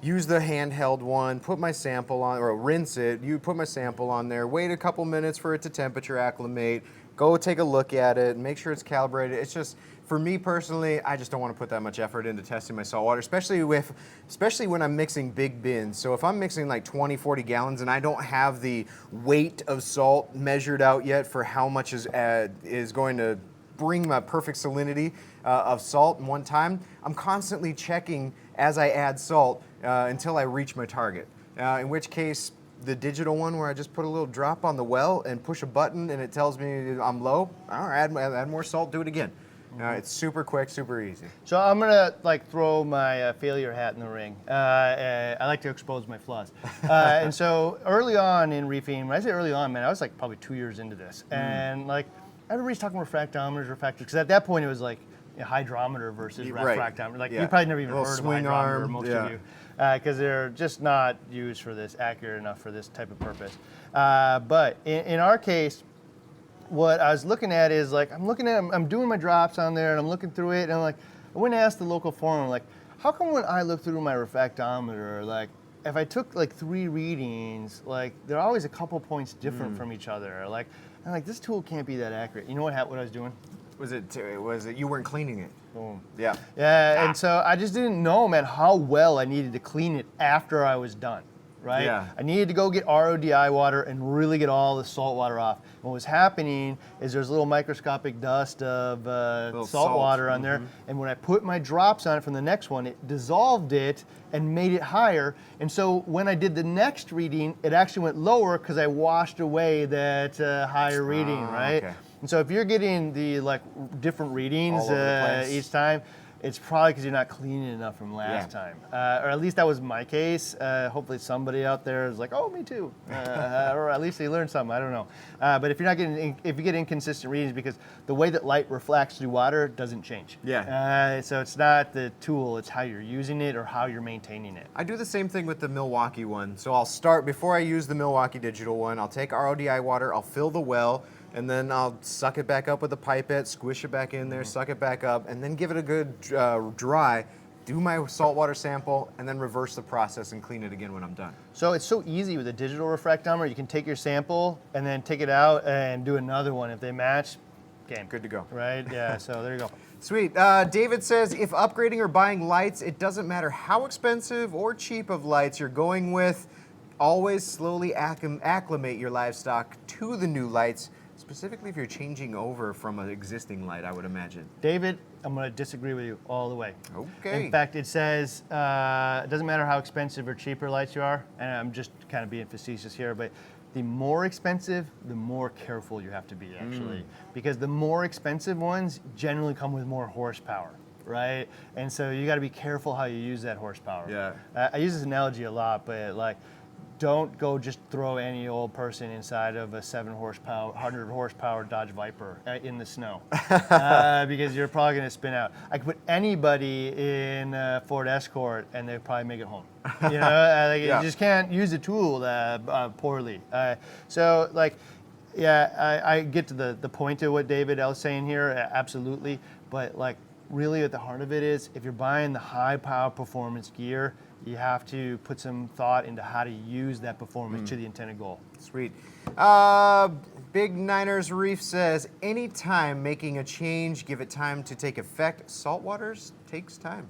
use the handheld one, put my sample on, or rinse it. You put my sample on there, wait a couple minutes for it to temperature acclimate, go take a look at it, make sure it's calibrated. It's just, for me personally, I just don't want to put that much effort into testing my saltwater, especially when I'm mixing big bins. So if I'm mixing 20, 40 gallons and I don't have the weight of salt measured out yet for how much is going to bring my perfect salinity of salt in one time, I'm constantly checking as I add salt until I reach my target. In which case, the digital one where I just put a little drop on the well and push a button and it tells me I'm low, I'll add more salt, do it again. It's super quick, super easy. So I'm gonna throw my failure hat in the ring. I like to expose my flaws. And so early on in reefing, when I say early on, man, I was probably 2 years into this, and everybody's talking refractometers, because at that point it was hydrometer versus refractometer. You probably never even heard of a hydrometer, most of you, because they're just not used for this, accurate enough for this type of purpose. But in our case, what I was looking at is I'm doing my drops on there and I'm looking through it and I went and asked the local foreman, how come when I look through my refractometer, like if I took like 3 readings, like they're always a couple points different from each other. Like, I'm like, this tool can't be that accurate. You know what I was doing? Was it you weren't cleaning it? Boom. Yeah. Yeah, and so I just didn't know, man, how well I needed to clean it after I was done, right? Yeah. I needed to go get RODI water and really get all the salt water off. What was happening is there's a little microscopic dust of salt water on there, and when I put my drops on it from the next one, it dissolved it and made it higher. And so when I did the next reading, it actually went lower because I washed away that higher reading, right? Okay. And so if you're getting the like different readings All over the place. each time, it's probably because you're not cleaning enough from last time. Or at least that was my case. Hopefully somebody out there is like, oh, me too. Or at least they learned something, I don't know. But if you're not getting, if you get inconsistent readings, because the way that light reflects through water doesn't change. Yeah. So it's not the tool, it's how you're using it or how you're maintaining it. I do the same thing with the Milwaukee one. So I'll start, before I use the Milwaukee digital one, I'll take RODI water, I'll fill the well, and then I'll suck it back up with a pipette, squish it back in there, suck it back up, and then give it a good dry, do my saltwater sample, and then reverse the process and clean it again when I'm done. So it's so easy with a digital refractometer. You can take your sample and then take it out and do another one. If they match, game. Good to go. Right? Yeah, so there you go. Sweet. David says, if upgrading or buying lights, it doesn't matter how expensive or cheap of lights you're going with, always slowly acclimate your livestock to the new lights, specifically if you're changing over from an existing light, I would imagine. David, I'm going to disagree with you all the way. Okay. In fact, it says it doesn't matter how expensive or cheaper lights you are, and I'm just kind of being facetious here, but the more expensive, the more careful you have to be, actually. Because the more expensive ones generally come with more horsepower, right? And so you got to be careful how you use that horsepower. Yeah. I use this analogy a lot, but like, don't go just throw any old person inside of a 100 horsepower Dodge Viper in the snow, because you're probably going to spin out. I could put anybody in a Ford Escort and they'd probably make it home. You know, you just can't use the tool poorly. So like, yeah, I get to the point of what David was saying here, absolutely. But like, really at the heart of it is, if you're buying the high power performance gear, you have to put some thought into how to use that performance to the intended goal. Sweet. Big Niners Reef says, anytime making a change, give it time to take effect. Saltwaters takes time.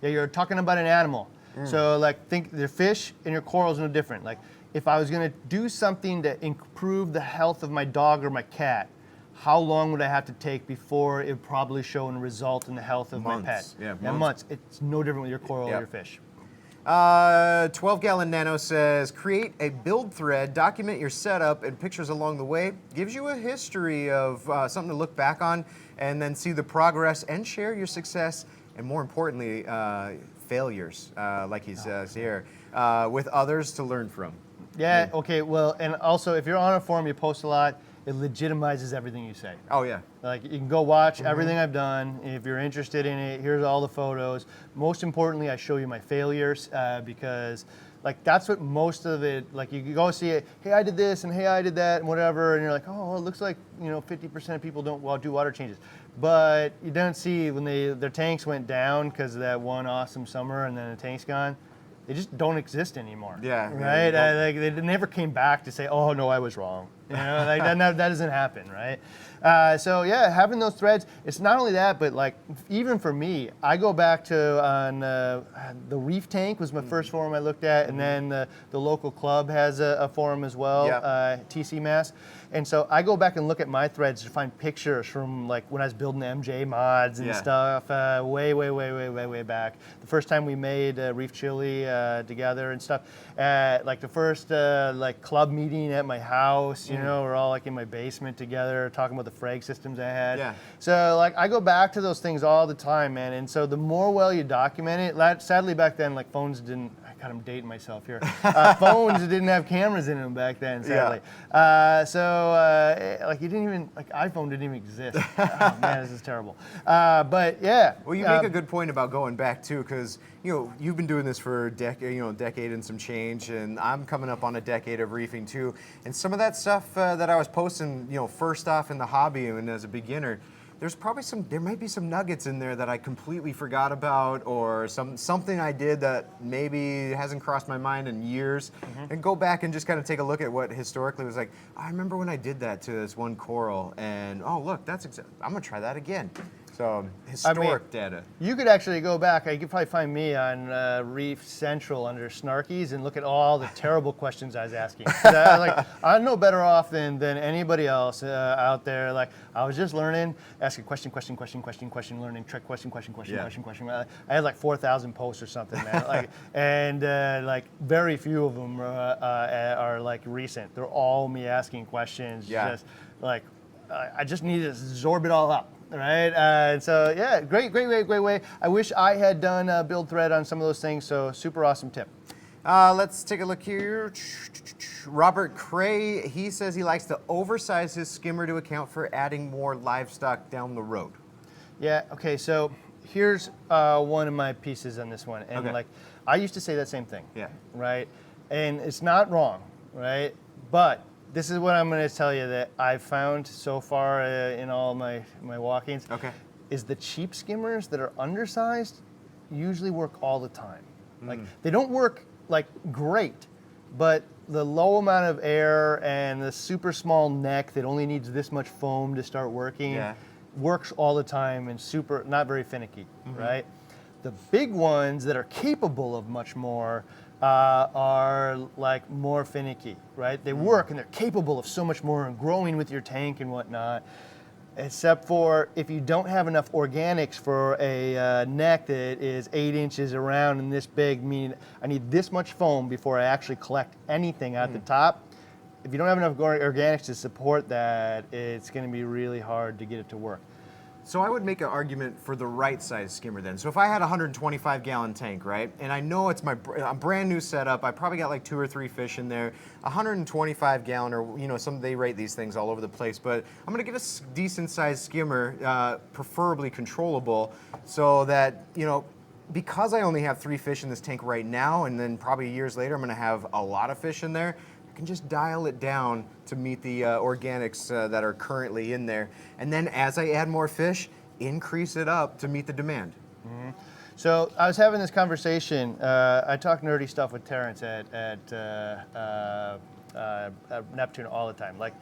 Yeah, you're talking about an animal. So like, think the fish and your coral's no different. Like, if I was gonna do something to improve the health of my dog or my cat, how long would I have to take before it probably show a result in the health of my pet? Yeah, months. It's no different with your coral or your fish. 12-gallon Nano says, create a build thread, document your setup and pictures along the way. Gives you a history of something to look back on, and then see the progress and share your success, and more importantly, failures, like he says here, with others to learn from. Yeah, okay, well, and also if you're on a forum, you post a lot, it legitimizes everything you say. Oh, yeah. Like, you can go watch everything I've done. If you're interested in it, here's all the photos. Most importantly, I show you my failures, because like, that's what most of it, like, you can go see it, hey, I did this, and hey, I did that, and whatever, and you're like, oh, well, it looks like, you know, 50% of people don't do water changes. But you don't see when their tanks went down because of that one awesome summer, and then the tank's gone. They just don't exist anymore. Yeah. Right? Like, they never came back to say, oh, no, I was wrong. You know, like, that doesn't happen, right? So yeah, having those threads, it's not only that, but like, even for me, I go back to on the Reef Tank was my first forum I looked at, and then the local club has a forum as well, TC Mass. And so I go back and look at my threads to find pictures from like when I was building the MJ mods and stuff, way back. The first time we made Reef Chili together and stuff. Like the first like club meeting at my house, you know, we're all like in my basement together talking about the frag systems I had. Yeah. So like, I go back to those things all the time, man. And so the more well you document it, sadly back then, like, phones didn't, God, I'm dating myself here. Phones didn't have cameras in them back then, sadly. Like, you didn't even, like, iPhone didn't even exist. Oh man, this is terrible. But yeah. Well, you make a good point about going back too, because you know, you've been doing this for a decade and some change, and I'm coming up on a decade of reefing too. And some of that stuff that I was posting, you know, first off in the hobby and as a beginner, there's probably there might be some nuggets in there that I completely forgot about, or something I did that maybe hasn't crossed my mind in years, and go back and just kind of take a look at what historically was like, I remember when I did that to this one coral, and oh look, I'm gonna try that again. So historic data. You could actually go back. You could probably find me on Reef Central under Snarkies and look at all the terrible questions I was asking. I'm no better off than anybody else out there. Like, I was just learning, asking question, learning trick, question. I had like 4,000 posts or something, man. Like very few of them are like recent. They're all me asking questions. Yeah. Just like I just need to absorb it all up. Right, and so yeah, great way. I wish I had done build thread on some of those things. So super awesome tip. Let's take a look here. Robert Cray, he says he likes to oversize his skimmer to account for adding more livestock down the road. Yeah. Okay. So here's one of my pieces on this one, and like I used to say that same thing. Yeah. Right, and it's not wrong, right, but this is what I'm going to tell you that I've found so far in all my walk-ins. Okay. Is the cheap skimmers that are undersized usually work all the time. Like they don't work like great, but the low amount of air and the super small neck that only needs this much foam to start working works all the time and not very finicky, right? The big ones that are capable of much more are like more finicky, right? They work and they're capable of so much more and growing with your tank and whatnot, except for if you don't have enough organics for a neck that is 8 inches around and this big, meaning I need this much foam before I actually collect anything at the top. If you don't have enough organics to support that, it's going to be really hard to get it to work. So I would make an argument for the right size skimmer then. So if I had a 125 gallon tank, right, and I know it's a brand new setup, I probably got like 2 or 3 fish in there, 125 gallon, or they rate these things all over the place, but I'm gonna get a decent sized skimmer, preferably controllable, so that, because I only have 3 fish in this tank right now, and then probably years later I'm gonna have a lot of fish in there, I can just dial it down to meet the organics that are currently in there. And then as I add more fish, increase it up to meet the demand. So I was having this conversation. I talk nerdy stuff with Terrence at Neptune all the time, like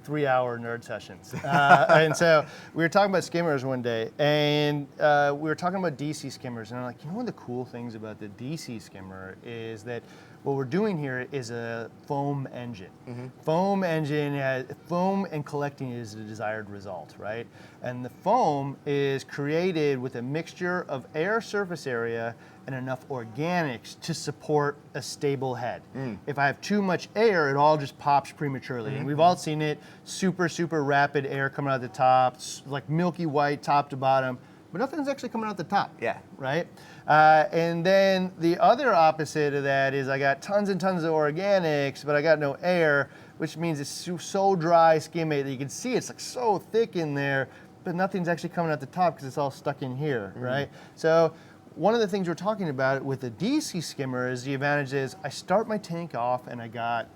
3-hour nerd sessions. And so we were talking about skimmers one day, and we were talking about DC skimmers, and I'm like, one of the cool things about the DC skimmer is that what we're doing here is a foam engine. Foam and collecting is the desired result, right? And the foam is created with a mixture of air surface area and enough organics to support a stable head. If I have too much air, it all just pops prematurely. And we've all seen it, super rapid air coming out the top, like milky white top to bottom, but nothing's actually coming out the top. Yeah. Right? And then the other opposite of that is I got tons and tons of organics, but I got no air, which means it's so dry, skimmate, that you can see it's like so thick in there, but nothing's actually coming out the top because it's all stuck in here, right? So one of the things we're talking about with the DC skimmer is the advantage is I start my tank off and I got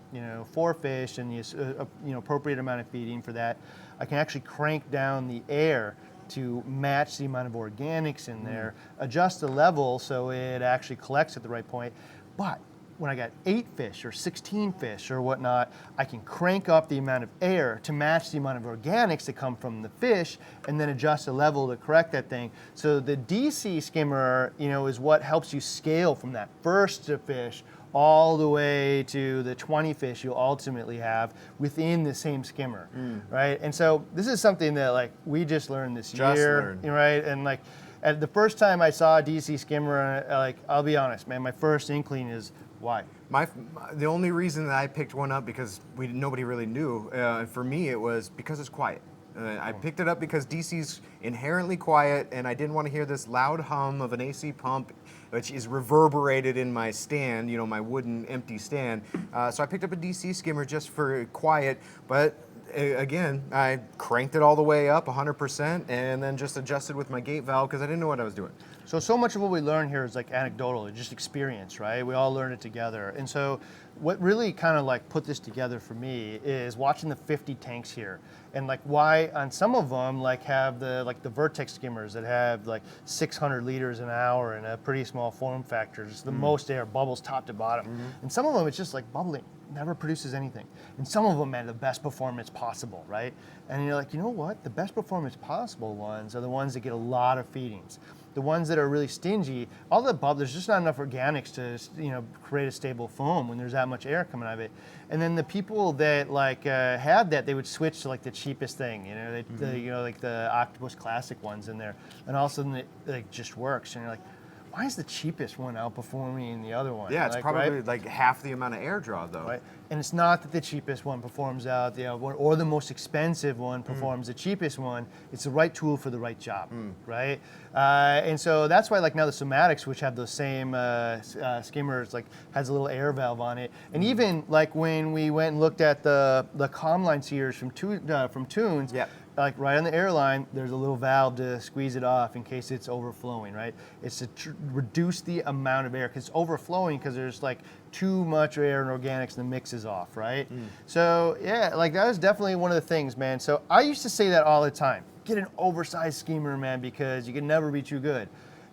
4 fish and the appropriate amount of feeding for that. I can actually crank down the air to match the amount of organics in there, adjust the level so it actually collects at the right point. But when I got 8 fish or 16 fish or whatnot, I can crank up the amount of air to match the amount of organics that come from the fish and then adjust the level to correct that thing. So the DC skimmer, is what helps you scale from that first fish all the way to the 20 fish you'll ultimately have within the same skimmer, right? And so this is something that we just learned this year, right? And at the first time I saw a DC skimmer, I'll be honest, man, my first inkling is why? The only reason that I picked one up because nobody really knew, for me it was because it's quiet. I picked it up because DC's inherently quiet, and I didn't want to hear this loud hum of an AC pump, which is reverberated in my stand, my wooden empty stand. So I picked up a DC skimmer just for quiet, but again, I cranked it all the way up 100% and then just adjusted with my gate valve because I didn't know what I was doing. So much of what we learn here is anecdotal, just experience, right? We all learn it together. And so what really kind of put this together for me is watching the 50 tanks here and like why on some of them like have the vertex skimmers that have like 600 liters an hour and a pretty small form factor, just the most air, bubbles top to bottom. And some of them it's just like bubbling, never produces anything. And some of them had the best performance possible, right? And you're like, you know what? The best performance possible ones are the ones that get a lot of feedings. The ones that are really stingy, all the bubble, there's just not enough organics to create a stable foam when there's that much air coming out of it. And then the people that like had that, they would switch to like the cheapest thing, like the Octopus Classic ones in there, and all of a sudden it like just works. And you're like, why is the cheapest one outperforming the other one? Yeah, it's probably like half the amount of air draw though. Right. And it's not that the cheapest one performs out the other one, or the most expensive one performs the cheapest one. It's the right tool for the right job, right? And so that's why, like now the Somatics, which have those same skimmers, like has a little air valve on it. And even like when we went and looked at the Comline sears from Tunes, like right on the airline, there's a little valve to squeeze it off in case it's overflowing, right? It's to reduce the amount of air, because it's overflowing because there's like too much air and organics and the mix is off, right? So yeah, like that was definitely one of the things, man. So I used to say that all the time. Get an oversized skimmer, man, because you can never be too good.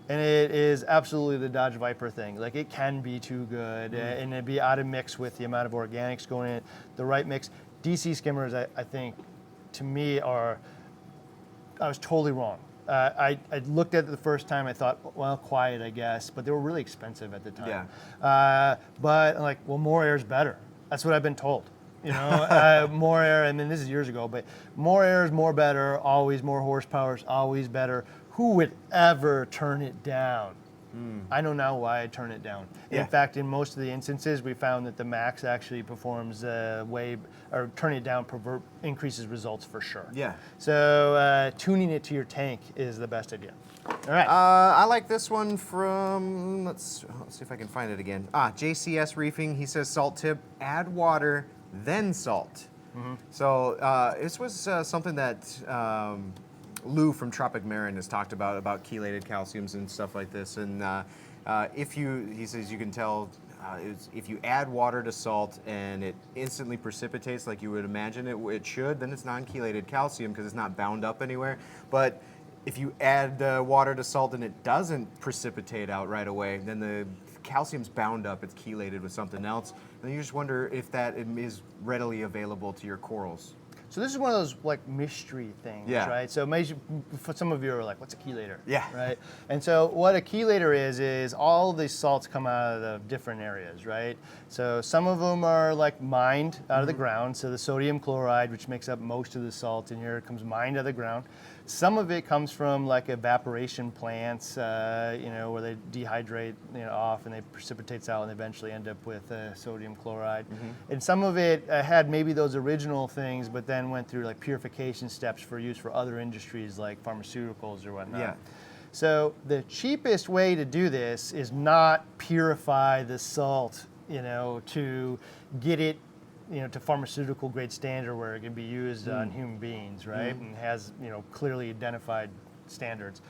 And it is absolutely the Dodge Viper thing. Like it can be too good and it'd be out of mix with the amount of organics going in, the right mix. DC skimmers, I think, to me I was totally wrong. I looked at it the first time, I thought, well, quiet, I guess, but they were really expensive at the time. But I'm like, well, more air is better. That's what I've been told. More air, I mean, this is years ago, but more air is more better, always more horsepower is always better. Who would ever turn it down? I know now why I turn it down. In fact, in most of the instances, we found that the Max actually performs turning it down increases results for sure. Yeah. So tuning it to your tank is the best idea. All right. I like this one from, let's see if I can find it again. JCS Reefing, he says salt tip, add water, then salt. So this was something that Lou from Tropic Marin has talked about chelated calciums and stuff like this. And he says you can tell if you add water to salt and it instantly precipitates like you would imagine it should, then it's non-chelated calcium because it's not bound up anywhere. But if you add water to salt and it doesn't precipitate out right away, then the calcium's bound up, it's chelated with something else. And you just wonder if that is readily available to your corals. So this is one of those like mystery things, right? So for some of you are like, what's a chelator? Right? And so what a chelator is all these salts come out of different areas, right? So some of them are like mined out of the ground. So the sodium chloride, which makes up most of the salt in here, comes mined out of the ground. Some of it comes from like evaporation plants, where they dehydrate off and they precipitates out and eventually end up with sodium chloride. And some of it had maybe those original things, but then went through like purification steps for use for other industries like pharmaceuticals or whatnot. So the cheapest way to do this is not purify the salt, to get it to pharmaceutical grade standard where it can be used on human beings, right? And has, clearly identified standards.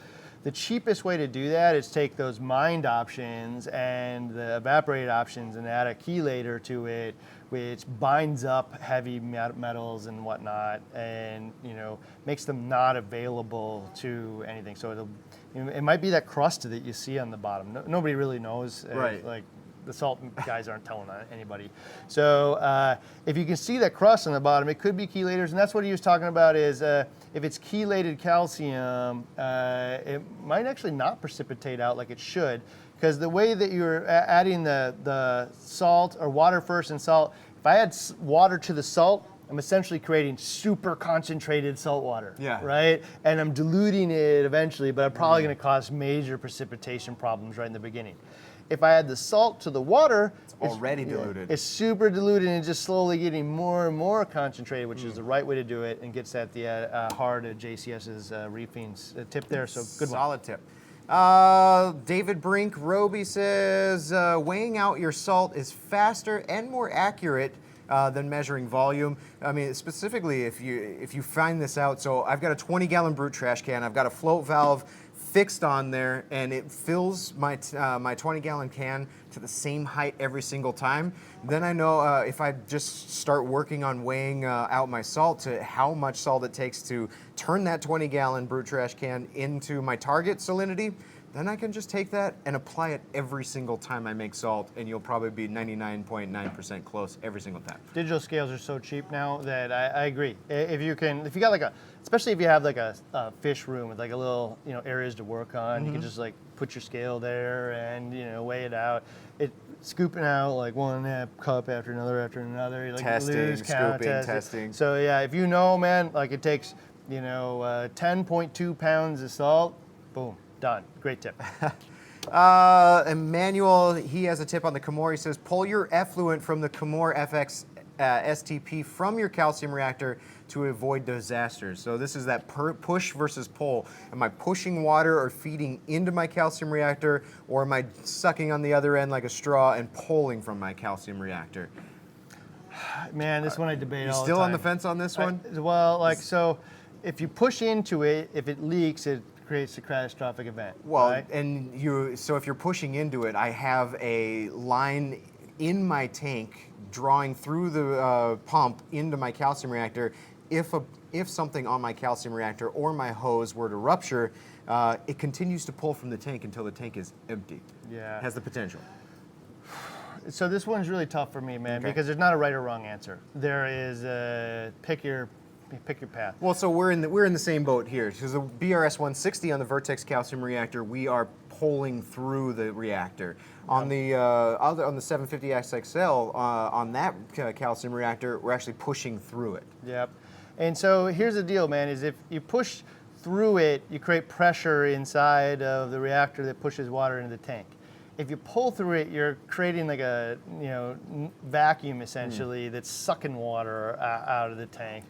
The cheapest way to do that is take those mined options and the evaporated options and add a chelator to it, which binds up heavy metals and whatnot, and makes them not available to anything. So it might be that crust that you see on the bottom. Nobody really knows. Right. Like the salt guys aren't telling anybody. So if you can see that crust on the bottom, it could be chelators, and that's what he was talking about is if it's chelated calcium, it might actually not precipitate out like it should, because the way that you're adding the salt or water first and salt, if I add water to the salt, I'm essentially creating super concentrated salt water, right? And I'm diluting it eventually, but I'm probably going to cause major precipitation problems right in the beginning. If I add the salt to the water, it's already diluted. It's super diluted and just slowly getting more and more concentrated, which is the right way to do it, and gets at the heart of JCS's reefing's tip there. So good one. Solid tip. David Brink, Roby says, weighing out your salt is faster and more accurate than measuring volume. I mean, specifically if you find this out, so I've got a 20-gallon brute trash can, I've got a float valve fixed on there, and it fills my 20-gallon can to the same height every single time, then I know if I just start working on weighing out my salt to how much salt it takes to turn that 20-gallon brute trash can into my target salinity, then I can just take that and apply it every single time I make salt, and you'll probably be 99.9% close every single time. Digital scales are so cheap now that I agree. If you got like especially if you have like a fish room with like a little, areas to work on, you can just like put your scale there and, weigh it out. Scooping out like 1.5 cup after another. You like testing, lose count, scooping, testing. So yeah, if man, like it takes, 10.2 pounds of salt, boom. Done. Great tip. Emmanuel, he has a tip on the Kimor. He says, pull your effluent from the Kimor FX STP from your calcium reactor to avoid disasters. So this is that push versus pull. Am I pushing water or feeding into my calcium reactor, or am I sucking on the other end like a straw and pulling from my calcium reactor? Man, this one I debate all the time. You still on the fence on this one? So if you push into it, if it leaks, it creates a catastrophic event. Well, right? and so if you're pushing into it, I have a line in my tank drawing through the pump into my calcium reactor. If something on my calcium reactor or my hose were to rupture, it continues to pull from the tank until the tank is empty. Yeah. It has the potential. So this one's really tough for me, man, because there's not a right or wrong answer. There is pick your path. Well, so we're in the same boat here. Because the BRS 160 on the Vertex calcium reactor, we are pulling through the reactor. On the 750 XXL, on that calcium reactor, we're actually pushing through it. Yep. And so here's the deal, man, is if you push through it, you create pressure inside of the reactor that pushes water into the tank. If you pull through it, you're creating like a vacuum essentially that's sucking water out of the tank.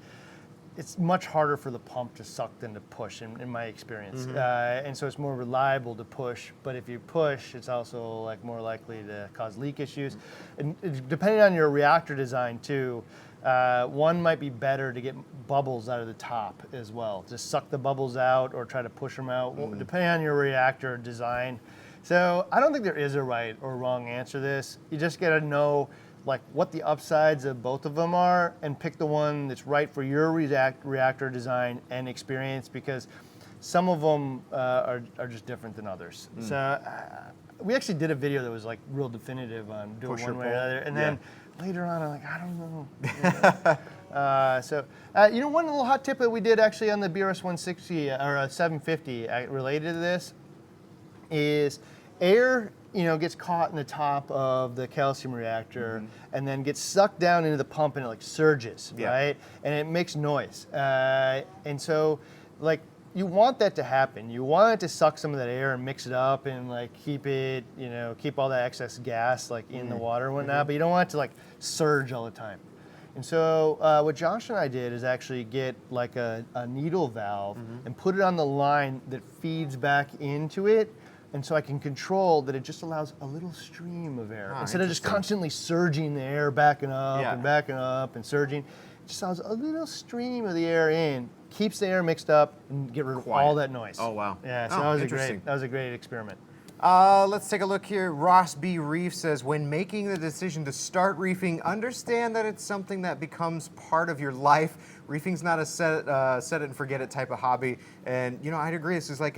It's much harder for the pump to suck than to push, in my experience. And so it's more reliable to push, but if you push, it's also like more likely to cause leak issues. And depending on your reactor design too, one might be better to get bubbles out of the top as well. Just suck the bubbles out or try to push them out, depending on your reactor design. So I don't think there is a right or wrong answer to this. You just gotta know like what the upsides of both of them are and pick the one that's right for your reactor design and experience, because some of them are just different than others. So we actually did a video that was like real definitive on doing Push one or way or pull. the other. And then later on, I'm like, I don't know. One little hot tip that we did actually on the BRS 160 or 750 related to this is air gets caught in the top of the calcium reactor and then gets sucked down into the pump and it like surges, right? And it makes noise. And so like you want that to happen. You want it to suck some of that air and mix it up and like keep it, keep all that excess gas like in the water and whatnot, but you don't want it to like surge all the time. And so what Josh and I did is actually get like a needle valve and put it on the line that feeds back into it. And so I can control that it just allows a little stream of air. Instead of just constantly surging the air, backing up and surging, it just allows a little stream of the air in, keeps the air mixed up, and get rid of all that noise. Oh, wow. Yeah, so that was a great experiment. Let's take a look here. Ross B. Reef says, when making the decision to start reefing, understand that it's something that becomes part of your life. Reefing's not a set it and forget it type of hobby. And, I'd agree. This is like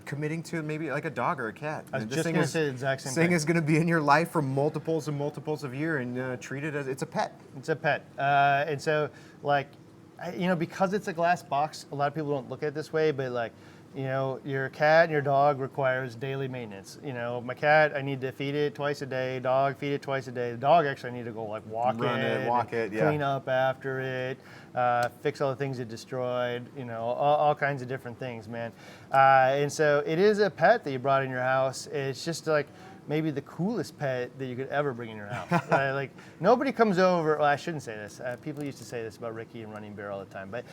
committing to maybe like a dog or a cat. I was just going to say the exact same thing. This thing is going to be in your life for multiples and multiples of years, and treat it as it's a pet. It's a pet. And so, like, because it's a glass box, a lot of people don't look at it this way, but like, your cat and your dog requires daily maintenance. My cat, I need to feed it twice a day. Dog, feed it twice a day. The dog, actually, I need to go like walk it, clean up after it, fix all the things it destroyed. All kinds of different things, man. And so it is a pet that you brought in your house. It's just like maybe the coolest pet that you could ever bring in your house. Like nobody comes over. Well, I shouldn't say this. People used to say this about Ricky and Running Bear all the time. But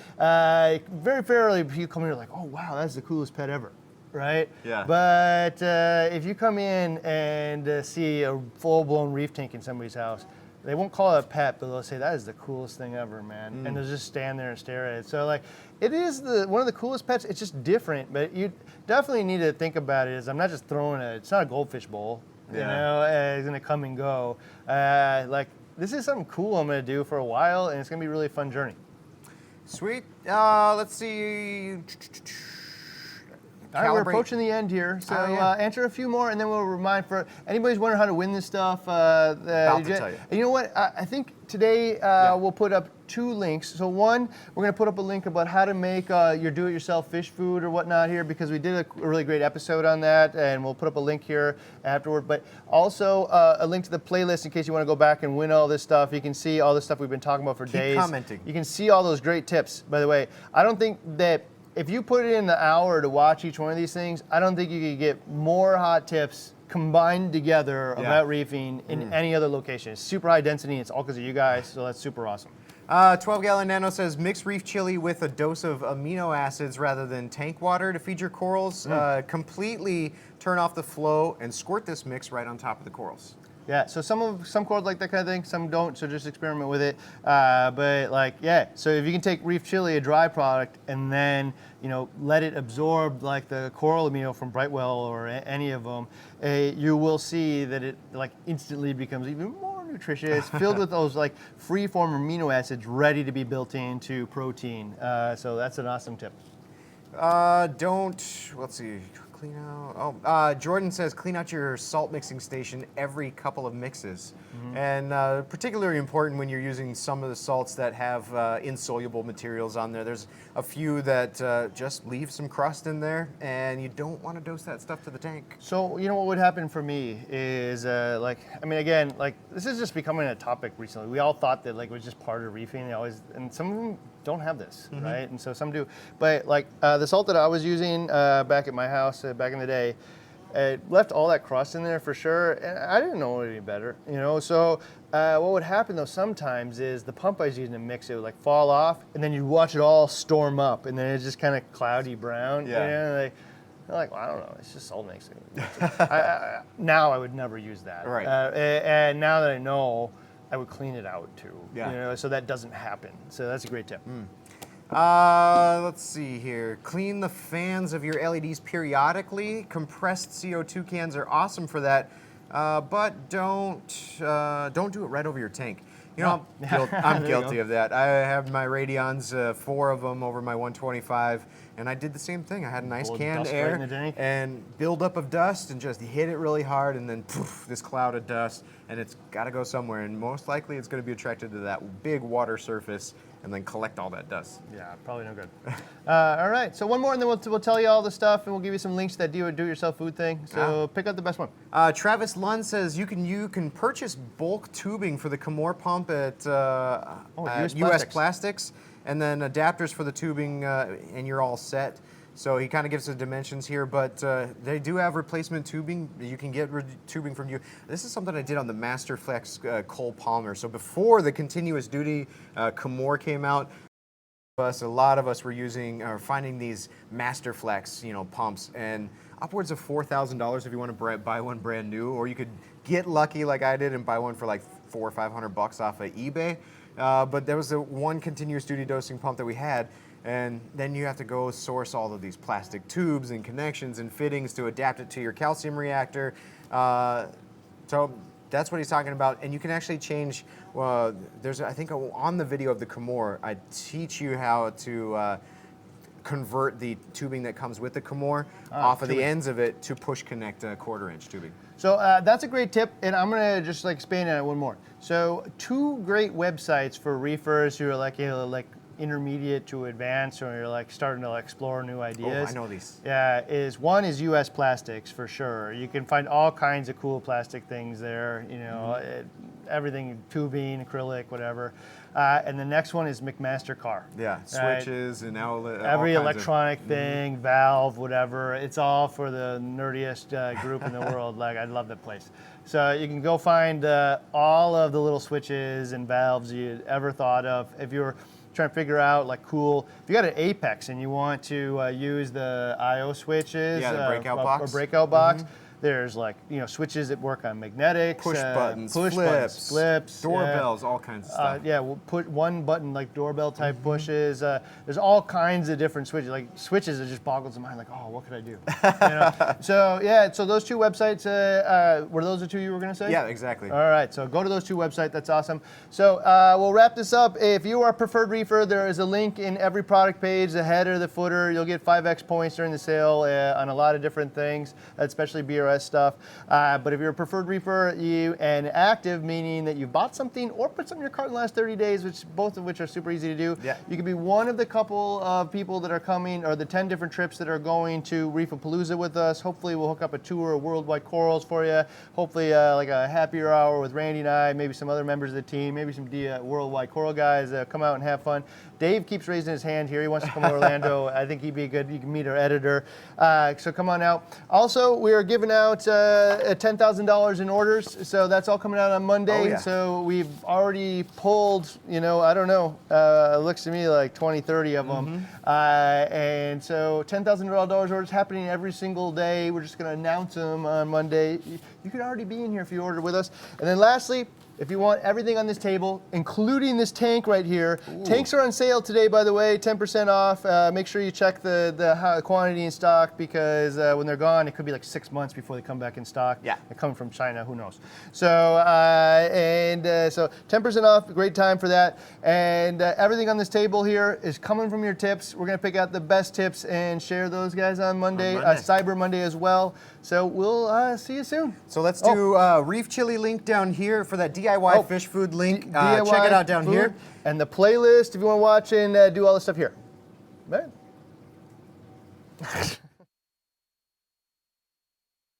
very rarely people come in and like, oh wow, that's the coolest pet ever, right? Yeah. But if you come in and see a full-blown reef tank in somebody's house, they won't call it a pet, but they'll say that is the coolest thing ever, man. And they'll just stand there and stare at it. So like, it is one of the coolest pets. It's just different, but you definitely need to think about it as I'm not just throwing it's not a goldfish bowl, you know, it's gonna come and go. Like, this is something cool I'm gonna do for a while, and it's gonna be a really fun journey. Sweet. Let's see. All right, we're approaching the end here, so answer a few more, and then we'll remind for anybody's wondering how to win this stuff. About to tell you. And you know what? I think today we'll put up 2 links. So one, we're going to put up a link about how to make your do-it-yourself fish food or whatnot here, because we did a really great episode on that, and we'll put up a link here afterward. But also a link to the playlist in case you want to go back and win all this stuff. You can see all the stuff we've been talking about for days. Keep commenting. You can see all those great tips. By the way, I don't think that if you put it in the hour to watch each one of these things, I don't think you could get more hot tips combined together about reefing in any other location. It's super high density, and it's all because of you guys, so that's super awesome. 12-gallon Nano says, mix reef chili with a dose of amino acids rather than tank water to feed your corals. Completely turn off the flow and squirt this mix right on top of the corals. Yeah, so some corals like that kind of thing, some don't, so just experiment with it. But like, yeah, so if you can take reef chili, a dry product, and then, you know, let it absorb like the coral amino from Brightwell or any of them, you will see that it like instantly becomes even more nutritious, filled with those like free-form amino acids ready to be built into protein. So that's an awesome tip. Let's see, clean out. Jordan says clean out your salt mixing station every couple of mixes. And particularly important when you're using some of the salts that have insoluble materials on there. There's a few that just leave some crust in there, and you don't want to dose that stuff to the tank. So, you know what would happen for me is, like, I mean, again, like, this is just becoming a topic recently. We all thought that, like, it was just part of reefing. And some of them don't have this, right? And so some do. But, like, the salt that I was using back at my house back in the day, it left all that crust in there for sure, and I didn't know any better, you know. So what would happen though sometimes is the pump I was using to mix it would like fall off, and then you watch it all storm up, and then it's just kind of cloudy brown. Yeah. You know, they're like, well, I don't know, it's just salt mixing. Now I would never use that. Right. And now that I know, I would clean it out too. Yeah. You know, so that doesn't happen. So that's a great tip. Let's see here. Clean the fans of your LEDs periodically. Compressed CO2 cans are awesome for that, but don't do it right over your tank. You know, I'm guilty of that. I have my Radions, 4 of them over my 125, and I did the same thing. I had a nice canned air and build up of dust and just hit it really hard, and then poof, this cloud of dust, and it's got to go somewhere, and most likely it's going to be attracted to that big water surface and then collect all that dust. Yeah, probably no good. All right, so one more, and then we'll tell you all the stuff, and we'll give you some links to that do-it-yourself food thing. So pick out the best one. Travis Lund says you can purchase bulk tubing for the Comore pump at US Plastics, and then adapters for the tubing, and you're all set. So he kind of gives the dimensions here, but they do have replacement tubing. You can get tubing from you. This is something I did on the Masterflex Cole Palmer. So before the continuous duty Comore came out, a lot of us were using or finding these Masterflex, pumps, and upwards of $4,000 if you want to buy one brand new, or you could get lucky like I did and buy one for like $400 or $500 off of eBay. But there was the one continuous duty dosing pump that we had. And then you have to go source all of these plastic tubes and connections and fittings to adapt it to your calcium reactor. So that's what he's talking about. And you can actually change, there's, I think on the video of the Comore, I teach you how to convert the tubing that comes with the Comore off of the ends of it to push connect 1/4 inch tubing. So that's a great tip, and I'm gonna just like expand on it one more. So 2 great websites for reefers who are like, intermediate to advanced, or you're like starting to explore new ideas. Oh, I know these. Yeah, one is US Plastics for sure. You can find all kinds of cool plastic things there, everything, tubing, acrylic, whatever. And the next one is McMaster-Carr. Yeah, switches and outlet. Every electronic thing, valve, whatever. It's all for the nerdiest group in the world. Like, I love that place. So you can go find all of the little switches and valves you ever thought of. If you're trying to figure out if you got an Apex and you want to use the I/O switches, the breakout box. or breakout box, There's like, switches that work on magnetics. Push buttons, flips. Doorbells, all kinds of stuff. Yeah, we'll put one button like doorbell type pushes. There's all kinds of different switches. Like switches, it just boggles the mind. Like, oh, what could I do? So yeah, so those two websites, were those the two you were gonna say? Yeah, exactly. All right, so go to those two websites. That's awesome. So we'll wrap this up. If you are Preferred Reefer, there is a link in every product page, the header, the footer. You'll get 5x points during the sale on a lot of different things, especially BRS stuff. But if you're a Preferred Reefer and active, meaning that you bought something or put something in your cart in the last 30 days, both of which are super easy to do, you can be one of the couple of people that are coming, or the 10 different trips that are going to Reef-A-Palooza with us. Hopefully we'll hook up a tour of worldwide corals for you. Hopefully like a happier hour with Randy and I, maybe some other members of the team, maybe some worldwide coral guys come out and have fun. Dave keeps raising his hand here. He wants to come to Orlando. I think he'd be good. You can meet our editor. So come on out. Also, we are giving out $10,000 in orders. So that's all coming out on Monday. Oh, yeah. So we've already pulled, I don't know, it looks to me like 20, 30 of them. And so $10,000 orders happening every single day. We're just going to announce them on Monday. You could already be in here if you order with us. And then lastly, if you want everything on this table, including this tank right here, tanks are on sale today, by the way, 10% off. Make sure you check the quantity in stock, because when they're gone, it could be like 6 months before they come back in stock. Yeah. They're coming from China, who knows? So, so 10% off, great time for that. And everything on this table here is coming from your tips. We're gonna pick out the best tips and share those guys on Monday, Cyber Monday as well. So we'll see you soon. So let's do Reef Chili link down here for that DIY fish food link. DIY check it out down food, here. And the playlist if you want to watch and do all the stuff here. Right?